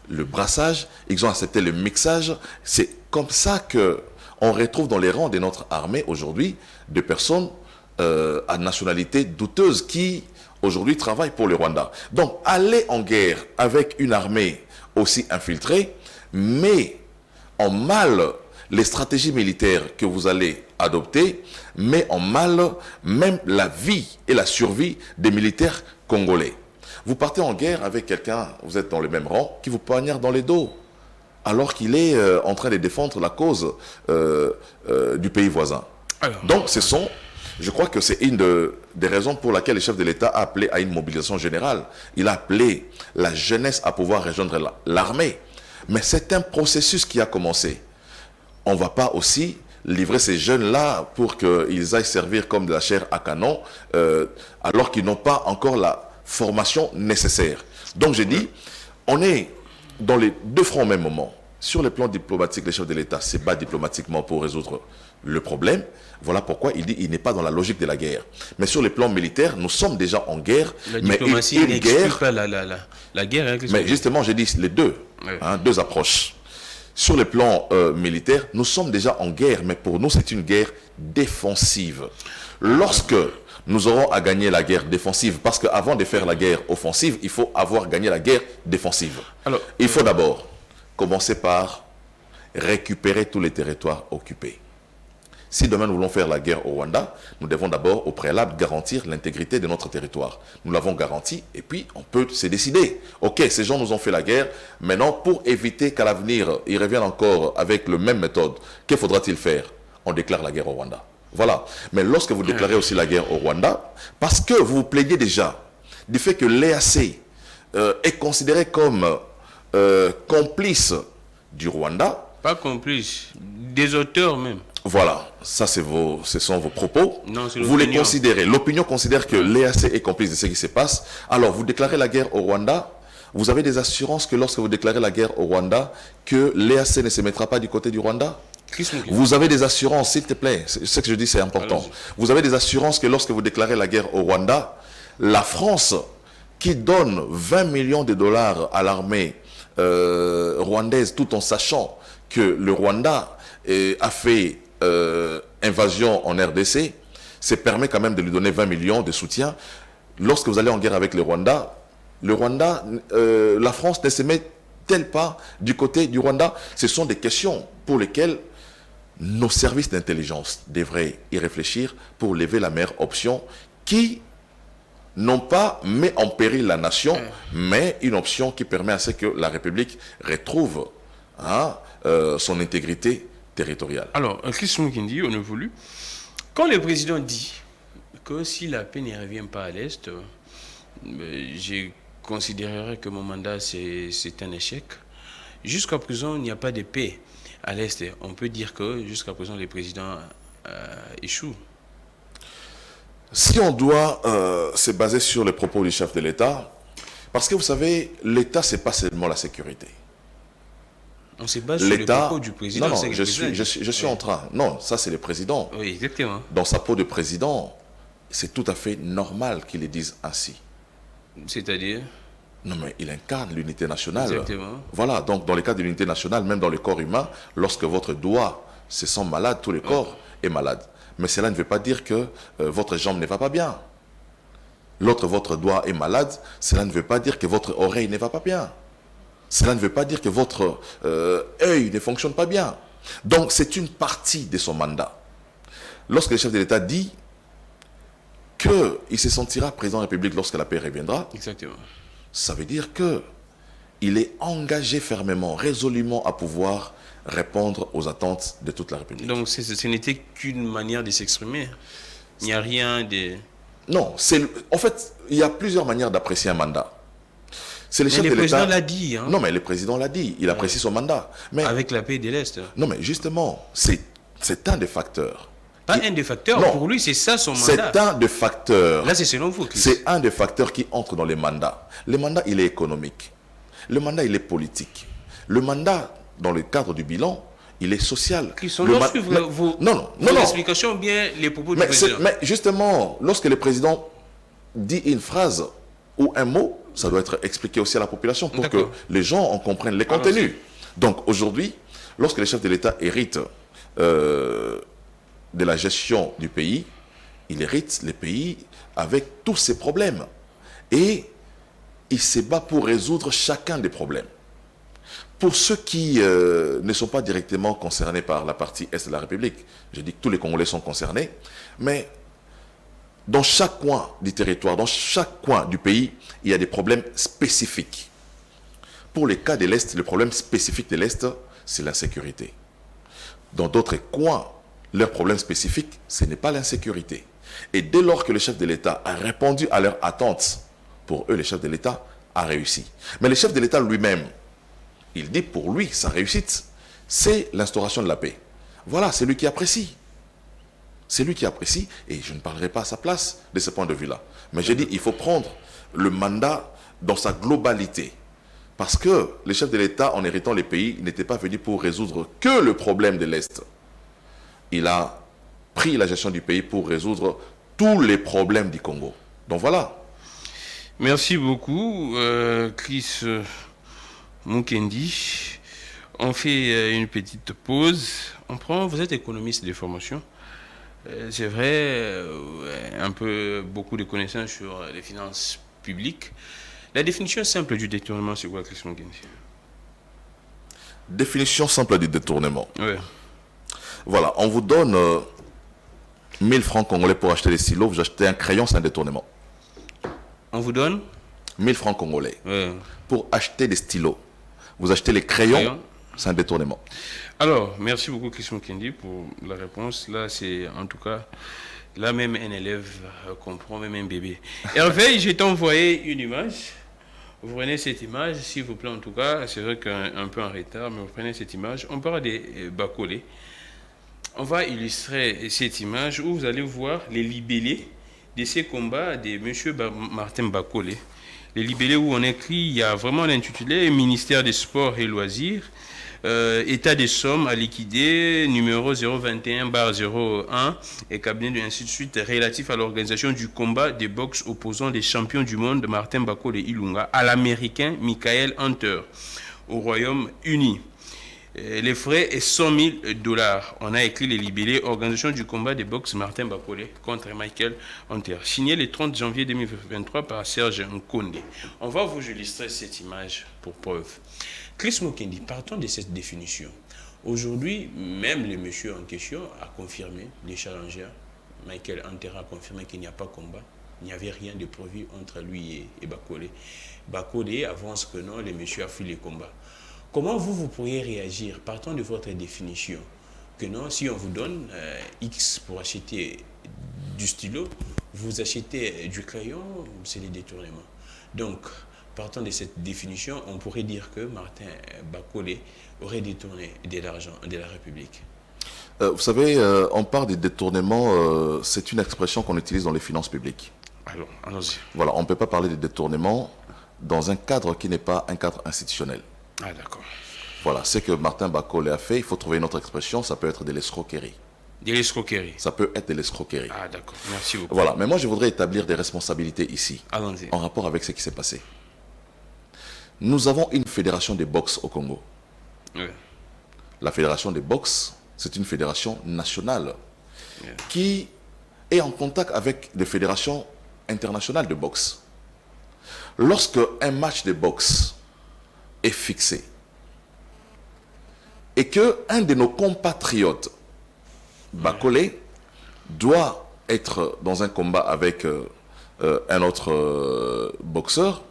le brassage, ils ont accepté le mixage. C'est comme ça que on retrouve dans les rangs de notre armée aujourd'hui des personnes à nationalité douteuse qui aujourd'hui travaillent pour le Rwanda. Donc, aller en guerre avec une armée aussi infiltrée, mais en mal les stratégies militaires que vous allez adopté met en mal même la vie et la survie des militaires congolais. Vous partez en guerre avec quelqu'un, vous êtes dans le même rang, qui vous poignarde dans les dos, alors qu'il est en train de défendre la cause du pays voisin. Alors, donc, je crois que c'est une des raisons pour laquelle le chef de l'État a appelé à une mobilisation générale. Il a appelé la jeunesse à pouvoir rejoindre l'armée. Mais c'est un processus qui a commencé. On ne va pas aussi livrer ces jeunes-là pour qu'ils aillent servir comme de la chair à canon, alors qu'ils n'ont pas encore la formation nécessaire. Donc j'ai dit, on est dans les deux fronts au même moment. Sur le plan diplomatique, le chef de l'État se bat diplomatiquement pour résoudre le problème. Voilà pourquoi il dit qu'il n'est pas dans la logique de la guerre. Mais sur le plan militaire, nous sommes déjà en guerre. La diplomatie n'explique pas la guerre. Hein, mais justement, j'ai dit les deux, deux approches. Sur le plan militaire, nous sommes déjà en guerre, mais pour nous, c'est une guerre défensive. Lorsque nous aurons à gagner la guerre défensive, parce qu'avant de faire la guerre offensive, il faut avoir gagné la guerre défensive. Alors, il faut d'abord commencer par récupérer tous les territoires occupés. Si demain nous voulons faire la guerre au Rwanda, nous devons d'abord au préalable garantir l'intégrité de notre territoire. Nous l'avons garanti et puis on peut se décider. Ok, ces gens nous ont fait la guerre, maintenant pour éviter qu'à l'avenir ils reviennent encore avec la même méthode, que faudra-t-il faire? On déclare la guerre au Rwanda. Voilà. Mais lorsque vous déclarez aussi la guerre au Rwanda, parce que vous vous plaignez déjà du fait que l'EAC est considéré comme complice du Rwanda. Pas complice, des auteurs même. Voilà, ça ce sont vos propos. Non, vous les considérez. L'opinion considère que l'EAC est complice de ce qui se passe. Alors, vous déclarez la guerre au Rwanda. Vous avez des assurances que lorsque vous déclarez la guerre au Rwanda, que l'EAC ne se mettra pas du côté du Rwanda? Vous avez des assurances, s'il te plaît. Ce que je dis, c'est important. Vous avez des assurances que lorsque vous déclarez la guerre au Rwanda, la France, qui donne 20 millions de dollars à l'armée rwandaise, tout en sachant que le Rwanda a fait invasion en RDC, se permet quand même de lui donner 20 millions de soutien. Lorsque vous allez en guerre avec le Rwanda, la France ne se met-elle pas du côté du Rwanda? Ce sont des questions pour lesquelles nos services d'intelligence devraient y réfléchir pour lever la meilleure option qui non pas met en péril la nation, mais une option qui permet à ce que la République retrouve son intégrité territoriale. Alors, Chris Mukindi, on a voulu. Quand le président dit que si la paix ne revient pas à l'Est, je considérerais que mon mandat c'est un échec. Jusqu'à présent, il n'y a pas de paix à l'Est. On peut dire que jusqu'à présent, le président échoue. Si on doit se baser sur les propos du chef de l'État, parce que vous savez, l'État, ce n'est pas seulement la sécurité. On se base sur les propos du président. Non, je suis en train. Non, ça c'est le président. Oui, exactement. Dans sa peau de président, c'est tout à fait normal qu'il le dise ainsi. C'est-à-dire? Non, mais il incarne l'unité nationale. Exactement. Voilà, donc dans le cas de l'unité nationale, même dans le corps humain, lorsque votre doigt se sent malade, tout le corps est malade. Mais cela ne veut pas dire que votre jambe ne va pas bien. Votre doigt est malade, cela ne veut pas dire que votre oreille ne va pas bien. Cela ne veut pas dire que votre œil ne fonctionne pas bien. Donc, c'est une partie de son mandat. Lorsque le chef de l'État dit qu'il se sentira président de la République lorsque la paix reviendra, exactement, ça veut dire qu'il est engagé fermement, résolument à pouvoir répondre aux attentes de toute la République. Donc, ce n'était qu'une manière de s'exprimer. Il n'y a rien de... Non, en fait, il y a plusieurs manières d'apprécier un mandat. C'est le chef de l'État. Le président l'a dit. Hein. Non, mais le président l'a dit. Il apprécie son mandat. Mais, avec la paix de l'Est. Non, mais justement, c'est un des facteurs. Pas un des facteurs. Non, pour lui, c'est ça son mandat. C'est un des facteurs. Là, c'est selon vous. C'est un des facteurs qui entre dans les mandats. Le mandat, il est économique. Le mandat, il est politique. Le mandat, dans le cadre du bilan, il est social. Vos explications bien les propos du président. Mais justement, lorsque le président dit une phrase ou un mot, ça doit être expliqué aussi à la population pour que les gens en comprennent les contenus. Donc aujourd'hui, lorsque le chef de l'État hérite de la gestion du pays, il hérite le pays avec tous ses problèmes. Et il se bat pour résoudre chacun des problèmes. Pour ceux qui ne sont pas directement concernés par la partie Est de la République, je dis que tous les Congolais sont concernés, mais dans chaque coin du territoire, dans chaque coin du pays, il y a des problèmes spécifiques. Pour les cas de l'Est, le problème spécifique de l'Est, c'est l'insécurité. Dans d'autres coins, leur problème spécifique, ce n'est pas l'insécurité. Et dès lors que le chef de l'État a répondu à leurs attentes, pour eux, le chef de l'État a réussi. Mais le chef de l'État lui-même, il dit pour lui, sa réussite, c'est l'instauration de la paix. Voilà, c'est lui qui apprécie. C'est lui qui apprécie, et je ne parlerai pas à sa place de ce point de vue-là. Mais j'ai dit, il faut prendre le mandat dans sa globalité. Parce que le chef de l'État, en héritant les pays, n'était pas venu pour résoudre que le problème de l'Est. Il a pris la gestion du pays pour résoudre tous les problèmes du Congo. Donc voilà. Merci beaucoup, Chris Mukendi. On fait une petite pause. Vous êtes économiste de formation. C'est vrai, beaucoup de connaissances sur les finances publiques. La définition simple du détournement, c'est quoi, Chris Mukendi? Définition simple du détournement. Oui. Voilà, on vous donne 1000 francs congolais pour acheter des stylos, vous achetez un crayon, c'est un détournement. On vous donne 1000 francs congolais oui. Pour acheter des stylos. Vous achetez les crayons, c'est un détournement. Alors, merci beaucoup Chris Mukendi pour la réponse. Là, c'est en tout cas, là même un élève comprend, même un bébé. Hervé, je t'ai envoyé une image. Vous prenez cette image, s'il vous plaît, en tout cas, c'est vrai qu'un peu en retard, mais vous prenez cette image. On parle des Bakole. On va illustrer cette image où vous allez voir les libellés de ces combats de M. Martin Bakole. Les libellés où on écrit, il y a vraiment l'intitulé Ministère des Sports et Loisirs, état des sommes à liquider, numéro 021/01 et cabinet ainsi de suite, relatif à l'organisation du combat de boxe opposant les champions du monde Martin Bakole Ilunga à l'américain Michael Hunter au Royaume-Uni. Les frais est $100,000. On a écrit les libellés, organisation du combat de boxe Martin Bakole contre Michael Hunter. Signé le 30 janvier 2023 par Serge Nkonde. On va vous illustrer cette image pour preuve. Chris Mukendi, partons de cette définition. Aujourd'hui, même le monsieur en question a confirmé, les challengers, Michael Hunter a confirmé qu'il n'y a pas de combat. Il n'y avait rien de prévu entre lui et Bakole. Bakole avance que non, le monsieur a fui le combat. Comment vous pourriez réagir, partant de votre définition, que non, si on vous donne X pour acheter du stylo, vous achetez du crayon, c'est le détournement. Donc, partant de cette définition, on pourrait dire que Martin Bakole aurait détourné de l'argent de la République. Vous savez, on parle des détournements, c'est une expression qu'on utilise dans les finances publiques. Alors, allons-y. Voilà, on ne peut pas parler de détournement dans un cadre qui n'est pas un cadre institutionnel. Ah, d'accord. Voilà, ce que Martin Bakole a fait, il faut trouver une autre expression, ça peut être de l'escroquerie. De l'escroquerie. Ça peut être de l'escroquerie. Ah, d'accord, merci beaucoup. Voilà, mais moi je voudrais établir des responsabilités ici, allons-y, en rapport avec ce qui s'est passé. Nous avons une fédération de boxe au Congo. Oui. La fédération de boxe, c'est une fédération nationale Oui. qui est en contact avec des fédérations internationales de boxe. Lorsque un match de boxe est fixé et que un de nos compatriotes, Bakole, doit être dans un combat avec un autre boxeur,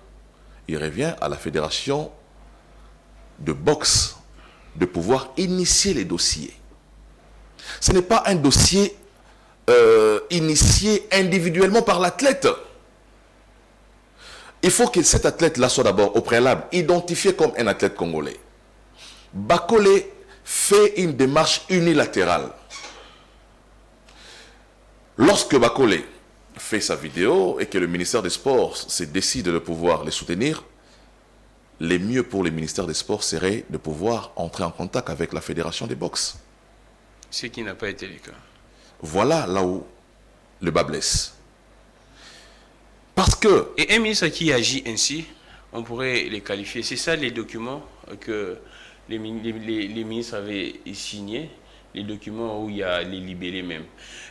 il revient à la fédération de boxe de pouvoir initier les dossiers. Ce n'est pas un dossier initié individuellement par l'athlète. Il faut que cet athlète-là soit d'abord au préalable identifié comme un athlète congolais. Bakole fait une démarche unilatérale. Lorsque Bakole fait sa vidéo et que le ministère des Sports se décide de pouvoir les soutenir, le mieux pour le ministère des Sports serait de pouvoir entrer en contact avec la fédération des boxe. Ce qui n'a pas été le cas. Voilà là où le bas blesse. Parce que... Et un ministre qui agit ainsi, on pourrait les qualifier. C'est ça les documents que les ministres avaient signés, les documents où il y a les libellés même.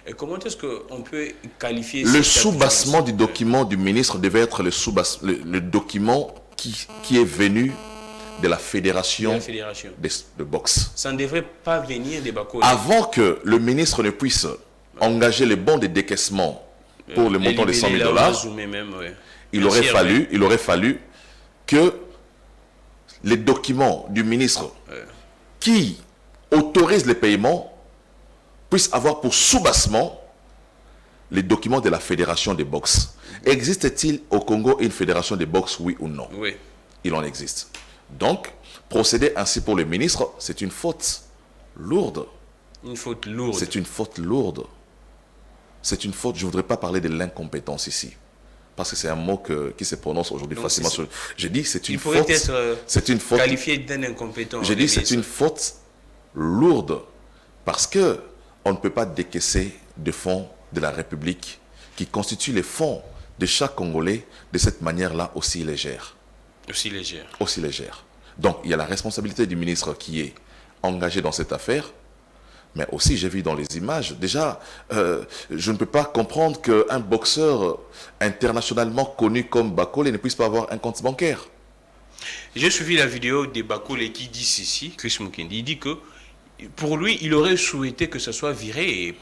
Et comment est-ce qu'on peut qualifier... Le sous-bassement du document du ministre devait être le document qui est venu de la fédération, de boxe. Ça ne devrait pas venir des Bakole. Avant que le ministre ne puisse engager les bons de décaissement pour le montant de 100 000 $, il aurait fallu que les documents du ministre qui autorisent les paiements puissent avoir pour soubassement les documents de la fédération de boxe. Existe-t-il au Congo une fédération de boxe, oui ou non? Oui. Il en existe. Donc, procéder ainsi pour le ministre, c'est une faute lourde. Une faute lourde. C'est une faute lourde. C'est une faute, je ne voudrais pas parler de l'incompétence ici. Parce que c'est un mot qui se prononce aujourd'hui facilement. J'ai dit c'est une faute. Il pourrait être une faute, qualifié d'incompétent. J'ai dit c'est une faute lourde. Parce que on ne peut pas décaisser de fonds de la République qui constituent les fonds de chaque Congolais de cette manière-là aussi légère. Aussi légère. Aussi légère. Donc, il y a la responsabilité du ministre qui est engagé dans cette affaire, mais aussi, j'ai vu dans les images, déjà, je ne peux pas comprendre qu'un boxeur internationalement connu comme Bakole ne puisse pas avoir un compte bancaire. J'ai suivi la vidéo de Bakole qui dit ceci, Chris Mukendi, il dit que pour lui, il aurait souhaité que ça soit viré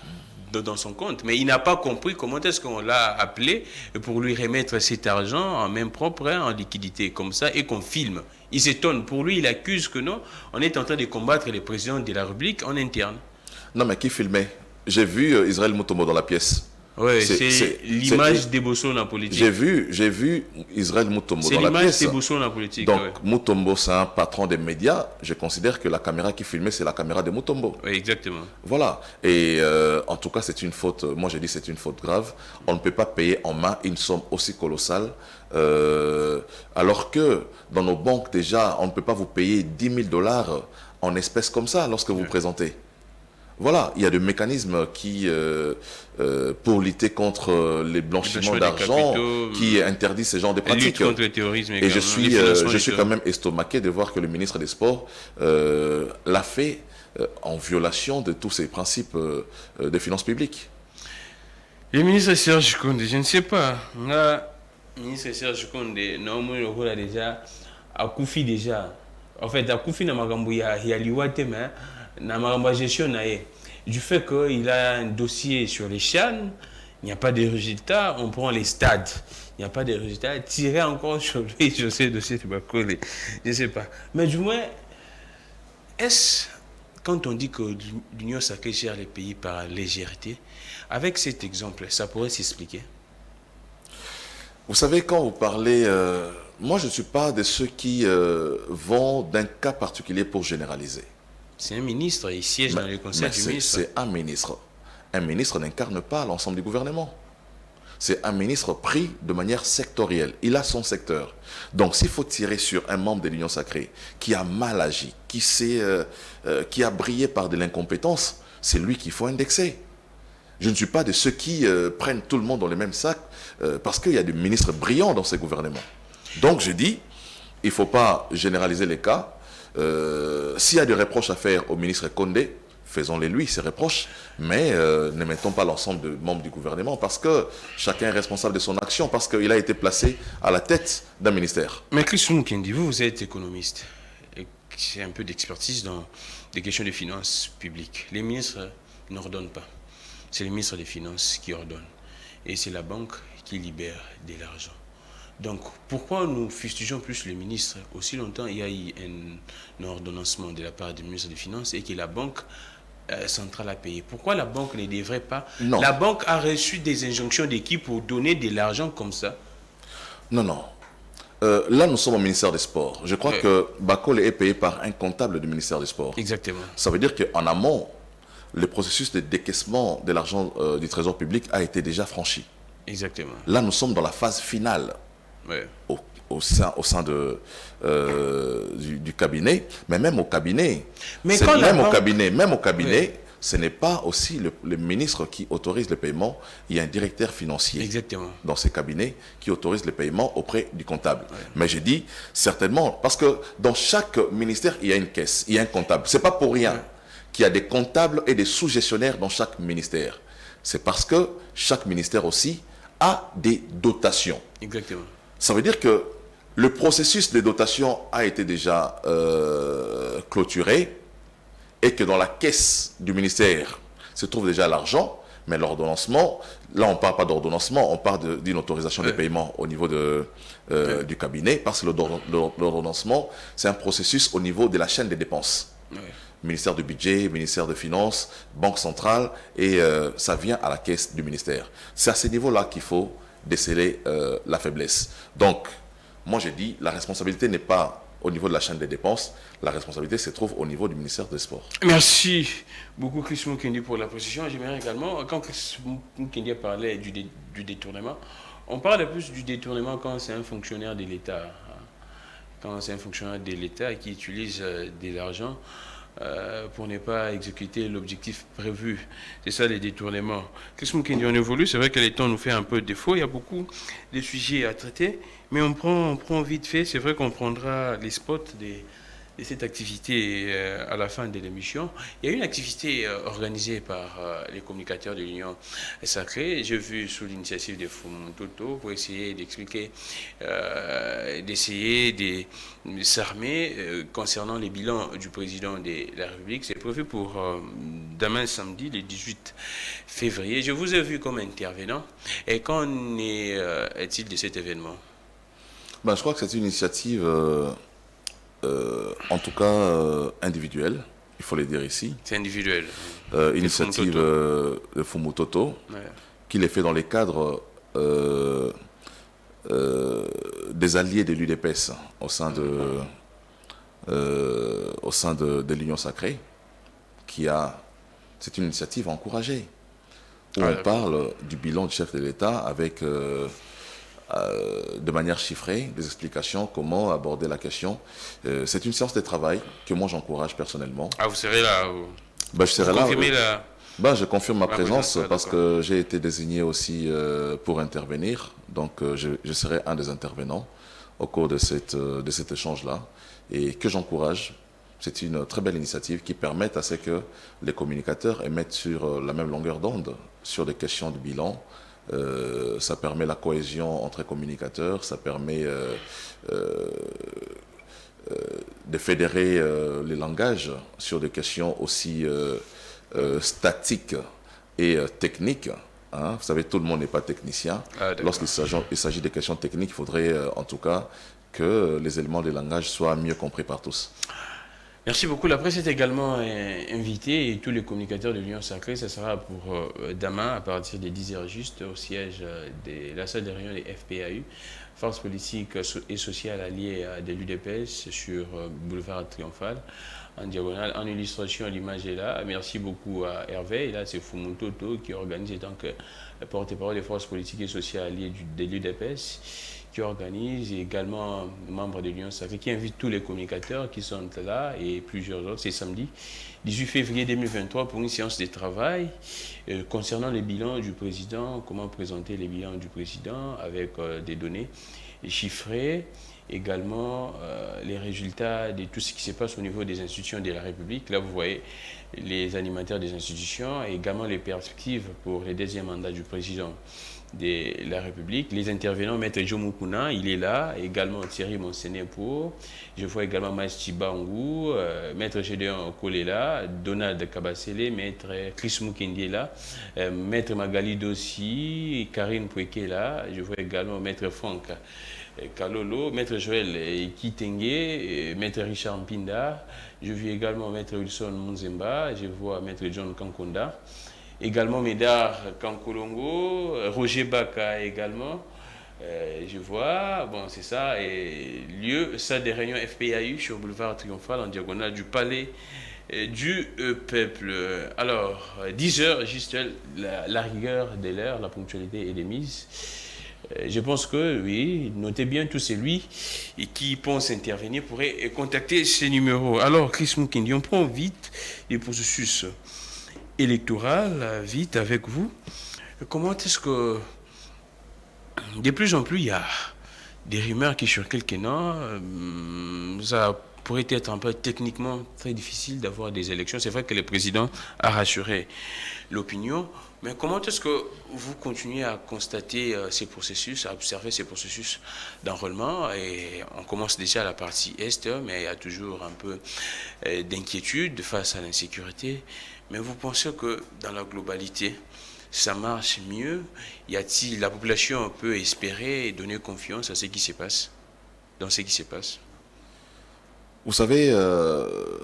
dans son compte, mais il n'a pas compris comment est-ce qu'on l'a appelé pour lui remettre cet argent en main propre, en liquidité, comme ça, et qu'on filme. Il s'étonne. Pour lui, il accuse que non, on est en train de combattre les présidents de la République en interne. Non, mais qui filmait? J'ai vu Israël Mutombo dans la pièce. Oui, c'est l'image des Bosso dans la politique. J'ai vu Israël Mutombo dans la pièce. C'est l'image des Bosso dans la politique. Donc, Mutombo, c'est un patron des médias. Je considère que la caméra qui filmait, c'est la caméra de Mutombo. Oui, exactement. Voilà. Et en tout cas, c'est une faute. Moi, j'ai dit c'est une faute grave. On ne peut pas payer en main une somme aussi colossale. Alors que dans nos banques, déjà, on ne peut pas vous payer 10 000 $ en espèces comme ça lorsque vous présentez. Voilà, il y a des mécanismes qui, pour lutter contre les blanchiments d'argent, qui interdisent ce genre de pratiques. Lutte contre le terrorisme et je suis quand même estomaqué de voir que le ministre des Sports l'a fait en violation de tous ces principes de finances publiques. Le ministre Serge Konde, je ne sais pas. Le ministre Serge Konde, normalement, il a déjà accoufi déjà. En fait, accoufi na magambouya, il y a liwate, mais na magamba gestion du fait qu'il a un dossier sur les CHAN, il n'y a pas de résultats, on prend les stades, il n'y a pas de résultats, tirer encore sur lui, sur ces dossiers de Bakole, je ne sais pas. Mais du moins, est-ce, quand on dit que l'Union sacrée gère les pays par légèreté, avec cet exemple, ça pourrait s'expliquer? Vous savez, quand vous parlez, moi je ne suis pas de ceux qui vont d'un cas particulier pour généraliser. C'est un ministre, il siège dans le conseil du ministre. C'est un ministre. Un ministre n'incarne pas l'ensemble du gouvernement. C'est un ministre pris de manière sectorielle. Il a son secteur. Donc s'il faut tirer sur un membre de l'Union sacrée qui a mal agi, qui a brillé par de l'incompétence, c'est lui qu'il faut indexer. Je ne suis pas de ceux qui prennent tout le monde dans le même sac parce qu'il y a des ministres brillants dans ces gouvernements. Donc je dis, il ne faut pas généraliser les cas. S'il y a des reproches à faire au ministre Konde, faisons-les lui, ces reproches, mais ne mettons pas l'ensemble des membres du gouvernement parce que chacun est responsable de son action, parce qu'il a été placé à la tête d'un ministère. Mais Chris Mukendi, vous êtes économiste, et c'est un peu d'expertise dans des questions de finances publiques. Les ministres n'ordonnent pas, c'est les ministres des Finances qui ordonnent, et c'est la banque qui libère de l'argent. Donc, pourquoi nous fustigeons plus le ministre? Aussi longtemps, il y a eu un ordonnancement de la part du ministre des Finances et que la banque centrale a payé. Pourquoi la banque ne devrait pas? Non. La banque a reçu des injonctions d'équipe pour donner de l'argent comme ça. Non, non. Là, nous sommes au ministère des Sports. Je crois que Bakole est payé par un comptable du ministère des Sports. Exactement. Ça veut dire qu'en amont, le processus de décaissement de l'argent du trésor public a été déjà franchi. Exactement. Là, nous sommes dans la phase finale. Ouais. Au sein du cabinet, mais même au cabinet, ce n'est pas aussi le ministre qui autorise le paiement, il y a un directeur financier. Exactement. Dans ces cabinets qui autorise le paiement auprès du comptable. Ouais. Mais j'ai dit certainement, parce que dans chaque ministère, il y a une caisse, il y a un comptable. Ce n'est pas pour rien qu'il y a des comptables et des sous-gestionnaires dans chaque ministère. C'est parce que chaque ministère aussi a des dotations. Exactement. Ça veut dire que le processus de dotation a été déjà clôturé et que dans la caisse du ministère se trouve déjà l'argent, mais l'ordonnancement, là on ne parle pas d'ordonnancement, on parle d'une autorisation de paiement au niveau du cabinet, parce que l'ordonnancement, c'est un processus au niveau de la chaîne des dépenses. Ministère du budget, ministère des finances, banque centrale, et ça vient à la caisse du ministère. C'est à ce niveau-là qu'il faut déceler la faiblesse. Donc, moi j'ai dit, la responsabilité n'est pas au niveau de la chaîne des dépenses, la responsabilité se trouve au niveau du ministère des Sports. Merci beaucoup Chris Mukendi pour la précision. J'aimerais également, quand Chris Mukendi parlait du détournement, on parle plus du détournement quand c'est un fonctionnaire de l'État. Quand c'est un fonctionnaire de l'État qui utilise de l'argent pour ne pas exécuter l'objectif prévu. C'est ça les détournements. Chris Mukendi, on évolue, c'est vrai que le temps nous fait un peu défaut, il y a beaucoup de sujets à traiter, mais on prend vite fait, c'est vrai qu'on prendra les spots de cette activité à la fin de l'émission. Il y a une activité organisée par les communicateurs de l'Union Sacrée. J'ai vu sous l'initiative de Fumutoto pour essayer d'expliquer, d'essayer de s'armer concernant les bilans du président de la République. C'est prévu pour demain samedi, le 18 février. Je vous ai vu comme intervenant. Et qu'en est-il de cet événement? Ben, je crois que c'est une initiative... en tout cas individuelle, il faut le dire ici. C'est individuel. Initiative de Fumutoto, qu'il est fait dans les cadres des alliés de l'UDPS au sein de l'Union Sacrée, c'est une initiative encouragée, où on parle du bilan du chef de l'État avec... de manière chiffrée, des explications, comment aborder la question. C'est une séance de travail que moi j'encourage personnellement. Ah, vous serez là Je serai là. Je confirme ma présence parce d'accord. que j'ai été désigné aussi pour intervenir. Donc je serai un des intervenants au cours de cet échange-là et que j'encourage. C'est une très belle initiative qui permet à ce que les communicateurs émettent sur la même longueur d'onde sur des questions de bilan. Ça permet la cohésion entre communicateurs, ça permet de fédérer les langages sur des questions aussi statiques et techniques. Hein. Vous savez, tout le monde n'est pas technicien. Lorsqu'il s'agit des questions techniques, il faudrait en tout cas que les éléments de langage soient mieux compris par tous. Merci beaucoup. La presse est également invitée et tous les communicateurs de l'Union Sacrée, ce sera pour demain à partir des 10h juste au siège de la salle de réunion des FPAU, Force politique et sociale alliée de l'UDPS sur boulevard Triomphal, en diagonale, en illustration, l'image est là. Merci beaucoup à Hervé. Et là, c'est Fumutoto qui organise en tant que porte-parole des forces politiques et sociales alliées de l'UDPS, qui organise, et également membre de l'Union Sacrée, qui invite tous les communicateurs qui sont là et plusieurs autres. C'est samedi 18 février 2023 pour une séance de travail concernant les bilans du président, comment présenter les bilans du président avec des données chiffrées, également les résultats de tout ce qui se passe au niveau des institutions de la République. Là, vous voyez les animateurs des institutions et également les perspectives pour le deuxième mandat du président de la République. Les intervenants, Maître Joe Mukuna, il est là, également Thierry Monsenepo, je vois également Maïs Chibangou, Maître Gédéon Kolela, Donald Kabasele, Maître Chris Mukendi est là, Maître Magali Dossi, Karine Poueke est là, je vois également Maître Franck Kalolo, Maître Joël Kitenge, Maître Richard Mpinda, je vois également Maître Wilson Munzemba, je vois Maître John Kankonda, également Médard Kankolongo, Roger Baka également, je vois, bon c'est ça, et lieu, salle des réunions FPAU sur boulevard Triomphal en diagonale du palais du peuple. Alors, 10h, juste la rigueur de l'heure, la ponctualité est démise. Je pense que, oui, notez bien tout celui qui pense intervenir pourrait contacter ces numéros. Alors, Chris Mukendi, on prend vite les processus électoral, vite avec vous. Comment est-ce que, de plus en plus, il y a des rumeurs qui circulent que non, ça pourrait être un peu techniquement très difficile d'avoir des élections. C'est vrai que le président a rassuré l'opinion. Mais comment est-ce que vous continuez à constater ces processus, à observer ces processus d'enrôlement? Et on commence déjà à la partie Est, mais il y a toujours un peu d'inquiétude face à l'insécurité. Mais vous pensez que dans la globalité, ça marche mieux? Y a-t-il, la population peut espérer et donner confiance à ce qui se passe, dans ce qui se passe? Vous savez,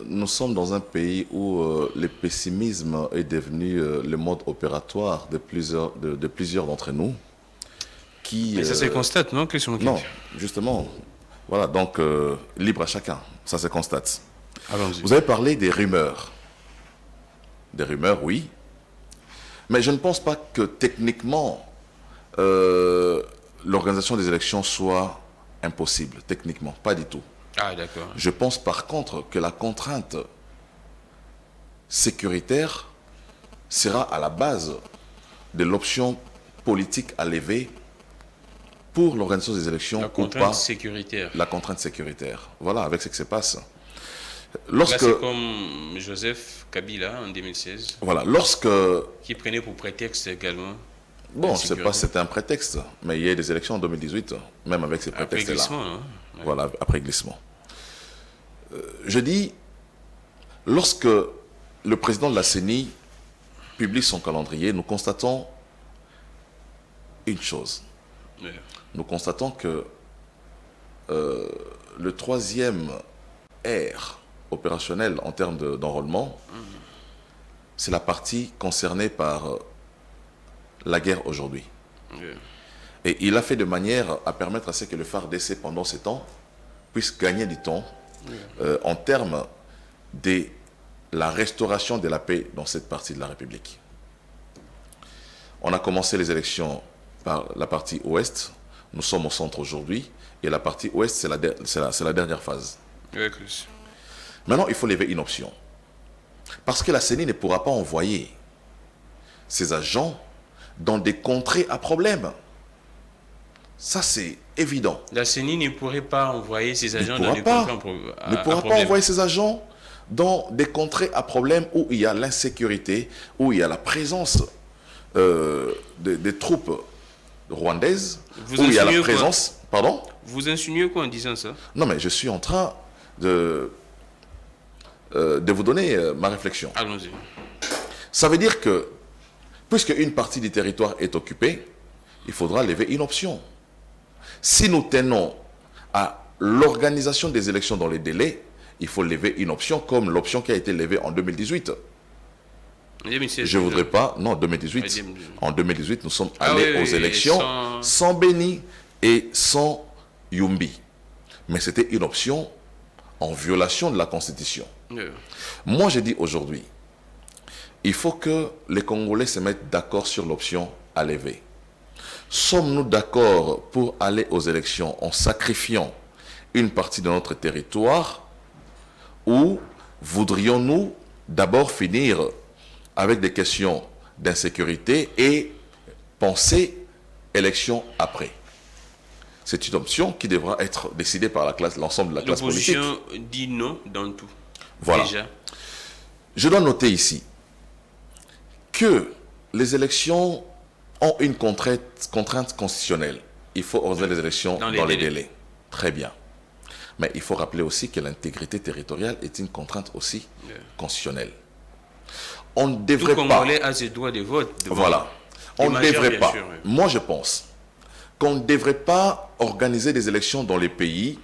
nous sommes dans un pays où le pessimisme est devenu le mode opératoire de plusieurs d'entre nous. Mais ça se constate, non, Christian? Non, justement. Voilà, donc libre à chacun, ça se constate. Allons-y. Vous avez parlé des rumeurs. Des rumeurs, oui. Mais je ne pense pas que techniquement, l'organisation des élections soit impossible. Techniquement, pas du tout. Ah, d'accord. Je pense par contre que la contrainte sécuritaire sera à la base de l'option politique à lever pour l'organisation des élections La ou contrainte pas. sécuritaire. La contrainte sécuritaire. Voilà, avec ce qui se passe. Là, c'est comme Joseph Kabila en 2016, Voilà, qui prenait pour prétexte également. bon, je ne sais pas si c'était un prétexte, mais il y a eu des élections en 2018, même avec ces Après prétextes-là. glissement, hein? Ouais. Voilà, après glissement. Je dis, lorsque le président de la CENI publie son calendrier, nous constatons une chose. Ouais. Nous constatons que le troisième ère opérationnel en termes d'enrôlement, c'est la partie concernée par la guerre aujourd'hui. Ouais. Et il a fait de manière à permettre à ce que le FARDC, pendant ces temps, puisse gagner du temps en termes de la restauration de la paix dans cette partie de la République. On a commencé les élections par la partie ouest, nous sommes au centre aujourd'hui, et la partie ouest, c'est la dernière phase. Ouais, Chris. Maintenant, il faut lever une option. Parce que la CENI ne pourra pas envoyer ses agents dans des contrées à problème. Ça, c'est évident. La CENI ne pourrait pas envoyer ses agents dans des pas, contrées ne pourra pas envoyer ses agents dans des contrées à problème où il y a l'insécurité, où il y a la présence des troupes rwandaises, où il y a la présence... Pardon? Vous insinuez quoi en disant ça? Non, mais je suis en train de vous donner ma réflexion. Allons-y. Ça veut dire que, puisque une partie du territoire est occupée, il faudra lever une option. Si nous tenons à l'organisation des élections dans les délais, il faut lever une option comme l'option qui a été levée en 2018. 2016, je ne voudrais pas... Non, 2018. En 2018, nous sommes allés aux élections sans Béni et sans Yumbi. Mais c'était une option en violation de la Constitution. Moi, je dis aujourd'hui, il faut que les Congolais se mettent d'accord sur l'option à lever. Sommes-nous d'accord pour aller aux élections en sacrifiant une partie de notre territoire ou voudrions-nous d'abord finir avec des questions d'insécurité et penser élection après? C'est une option qui devra être décidée par l'ensemble de la classe politique. L'opposition dit non dans tout. Voilà. Déjà. Je dois noter ici que les élections ont une contrainte constitutionnelle. Il faut organiser les élections dans les délais. Très bien. Mais il faut rappeler aussi que l'intégrité territoriale est une contrainte aussi constitutionnelle. On ne devrait pas... Tout Congolais a ses droits de vote. Voilà. On ne devrait pas... Moi, je pense qu'on ne devrait pas organiser des élections dans les pays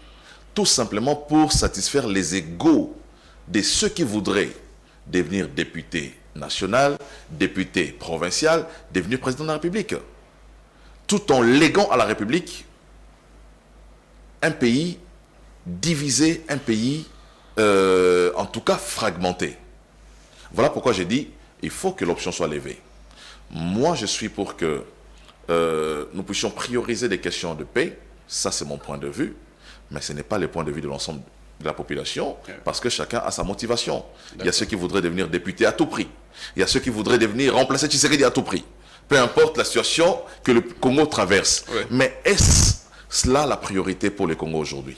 tout simplement pour satisfaire les égos de ceux qui voudraient devenir député national, député provincial, devenir président de la République. Tout en léguant à la République un pays divisé, un pays en tout cas fragmenté. Voilà pourquoi j'ai dit, il faut que l'option soit levée. Moi, je suis pour que nous puissions prioriser des questions de paix. Ça, c'est mon point de vue. Mais ce n'est pas le point de vue de l'ensemble de la population, parce que chacun a sa motivation. Il y a ceux qui voudraient devenir député à tout prix. Il y a ceux qui voudraient devenir remplacer Tshisekedi à tout prix. Peu importe la situation que le Congo traverse. Ouais. Mais est-ce cela la priorité pour le Congo aujourd'hui?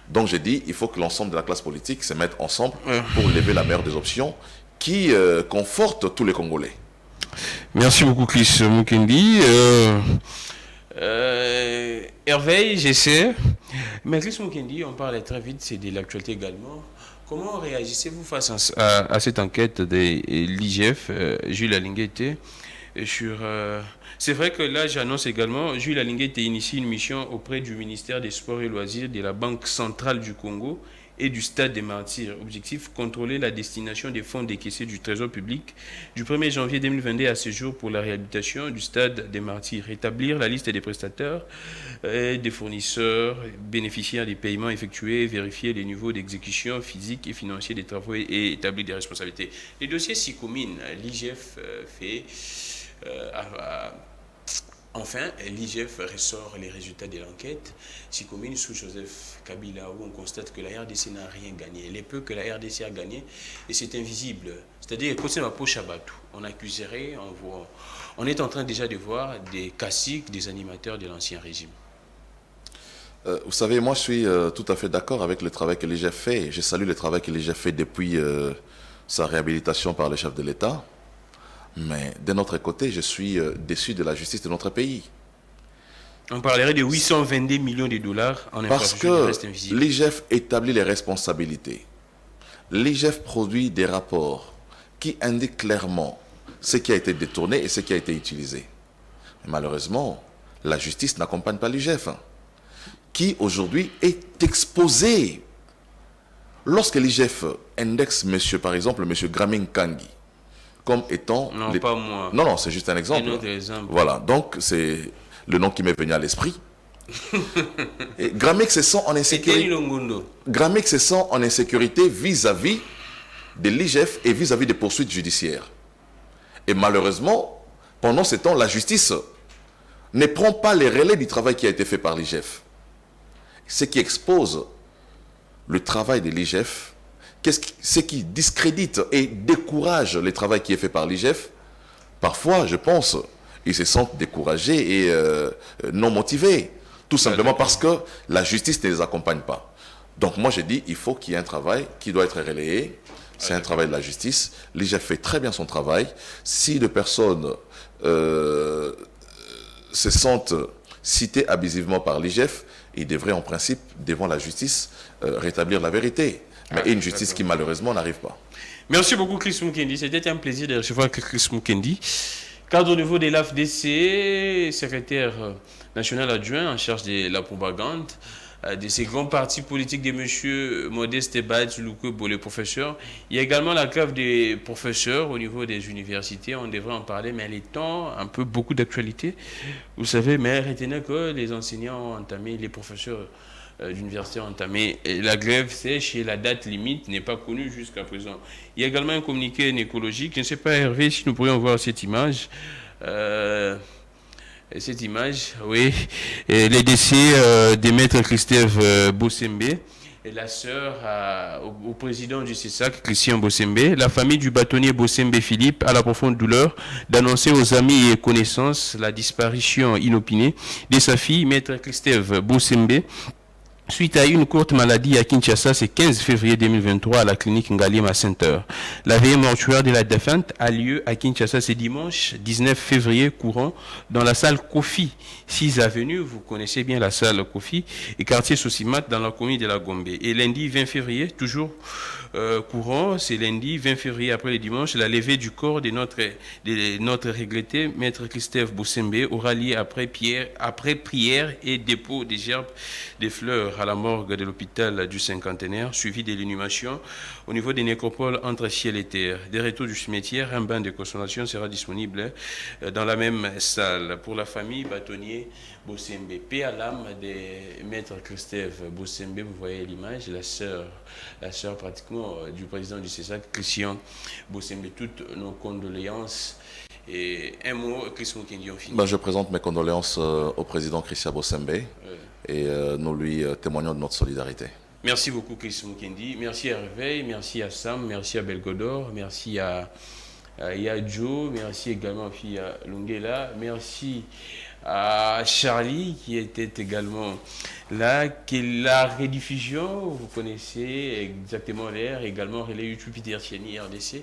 Donc j'ai dit, il faut que l'ensemble de la classe politique se mette ensemble pour lever la meilleure des options qui conforte tous les Congolais. Merci beaucoup, Chris Mukendi. Hervé, j'essaie. Mais Chris Mukendi, on parlait très vite, c'est de l'actualité également. Comment réagissez-vous face à cette enquête de l'IGF, Jules Alinguete, sur... c'est vrai que là, j'annonce également, Jules Alinguete initie une mission auprès du ministère des Sports et Loisirs, de la Banque centrale du Congo et du Stade des Martyrs. Objectif, contrôler la destination des fonds décaissés du Trésor public du 1er janvier 2022 à ce jour pour la réhabilitation du Stade des Martyrs. Établir la liste des prestataires et des fournisseurs bénéficiaires des paiements effectués, vérifier les niveaux d'exécution physique et financier des travaux et établir des responsabilités. Les dossiers s'y combinent. L'IGF fait... Enfin, l'IGF ressort les résultats de l'enquête. Si commune sous Joseph Kabila, où on constate que la RDC n'a rien gagné. Les peu que la RDC a gagné, et c'est invisible. C'est-à-dire, on accuserait, on est en train déjà de voir des caciques, des animateurs de l'ancien régime. Vous savez, moi je suis tout à fait d'accord avec le travail que l'IGF fait. Je salue le travail que l'IGF fait depuis sa réhabilitation par le chef de l'État. Mais de notre côté, je suis déçu de la justice de notre pays. On parlerait de 822 millions de dollars en infrastructure reste invisible. Parce que l'IGF établit les responsabilités. L'IGF produit des rapports qui indiquent clairement ce qui a été détourné et ce qui a été utilisé. Mais malheureusement, la justice n'accompagne pas l'IGF, qui aujourd'hui est exposé. Lorsque l'IGF indexe par exemple, M. Grameen Kangi, comme étant... Non, pas moi. Non, c'est juste un exemple. Un autre exemple. Voilà, donc c'est le nom qui m'est venu à l'esprit. Grameen se sent en insécurité. Grameen se sent en insécurité vis-à-vis de l'IGF et vis-à-vis des poursuites judiciaires. Et malheureusement, pendant ce temps, la justice ne prend pas les relais du travail qui a été fait par l'IGF. Ce qui expose le travail de l'IGF, ce qui discrédite et décourage le travail qui est fait par l'IGF, parfois, je pense, ils se sentent découragés et non motivés. Tout simplement parce que la justice ne les accompagne pas. Donc moi, j'ai dit, il faut qu'il y ait un travail qui doit être relayé. C'est un travail de la justice. L'IGF fait très bien son travail. Si des personnes se sentent citées abusivement par l'IGF, ils devraient en principe, devant la justice, rétablir la vérité. Mais une justice qui malheureusement n'arrive pas. Merci beaucoup Chris Mukendi. C'était un plaisir de recevoir Chris Mukendi. Cadre au niveau de l'AFDC, secrétaire national adjoint en charge de la propagande, de ces grands partis politiques de M. Modeste Baït-Loukou, les professeurs. Il y a également la grève des professeurs au niveau des universités. On devrait en parler, mais les temps, un peu beaucoup d'actualité. Vous savez, mais retenez que les enseignants ont entamé, les professeurs d'université ont entamé la grève sèche et la date limite n'est pas connue jusqu'à présent. Il y a également un communiqué écologique. Je ne sais pas, Hervé, si nous pourrions voir cette image. Cette image, oui. Et les décès de Maître Christophe Bossembe et la sœur au président du CESAC, Christian Bossembe. La famille du bâtonnier Bossembe Philippe a la profonde douleur d'annoncer aux amis et connaissances la disparition inopinée de sa fille, Maître Christophe Bossembe, suite à une courte maladie à Kinshasa, c'est 15 février 2023 à la clinique Ngalima Center. La veillée mortuaire de la défunte a lieu à Kinshasa ce dimanche 19 février courant dans la salle Kofi, 6 avenue, vous connaissez bien la salle Kofi, et quartier Sosimat dans la commune de la Gombe. Et lundi 20 février, toujours courant, c'est lundi 20 février après le dimanche, la levée du corps de notre regretté Maître Christophe Bossembe aura lieu après prière et dépôt des gerbes des fleurs à la morgue de l'hôpital du cinquantenaire, suivi de l'inhumation au niveau des nécropoles entre ciel et terre. Des retours du cimetière, un bain de consolation sera disponible dans la même salle. Pour la famille bâtonnier Bossembe, paix à l'âme de Maître Christophe Bossembe, vous voyez l'image, la sœur pratiquement du président du CESAC, Christian Bossembe, toutes nos condoléances. Et un mot, Chris Mukendi, on finit. Je présente mes condoléances au président Christian Bossembe et nous lui témoignons de notre solidarité. Merci beaucoup Chris Mukendi, merci à Réveil, merci à Sam, merci à Belgodor, merci à Joe, merci également à Lungela, merci à Charlie qui était également là, qui la rediffusion, vous connaissez exactement l'air, également relais YouTube Peter Tieni RDC.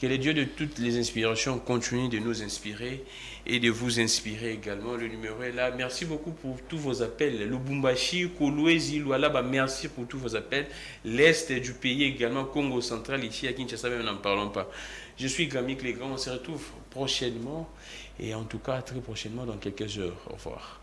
Que le Dieu de toutes les inspirations continue de nous inspirer et de vous inspirer également. Le numéro est là. Merci beaucoup pour tous vos appels. Lubumbashi, Kolwezi, Lualaba, merci pour tous vos appels. L'Est du pays également, Congo central, ici à Kinshasa, même n'en parlons pas. Je suis Gamik Legrand, on se retrouve prochainement et en tout cas très prochainement dans quelques heures. Au revoir.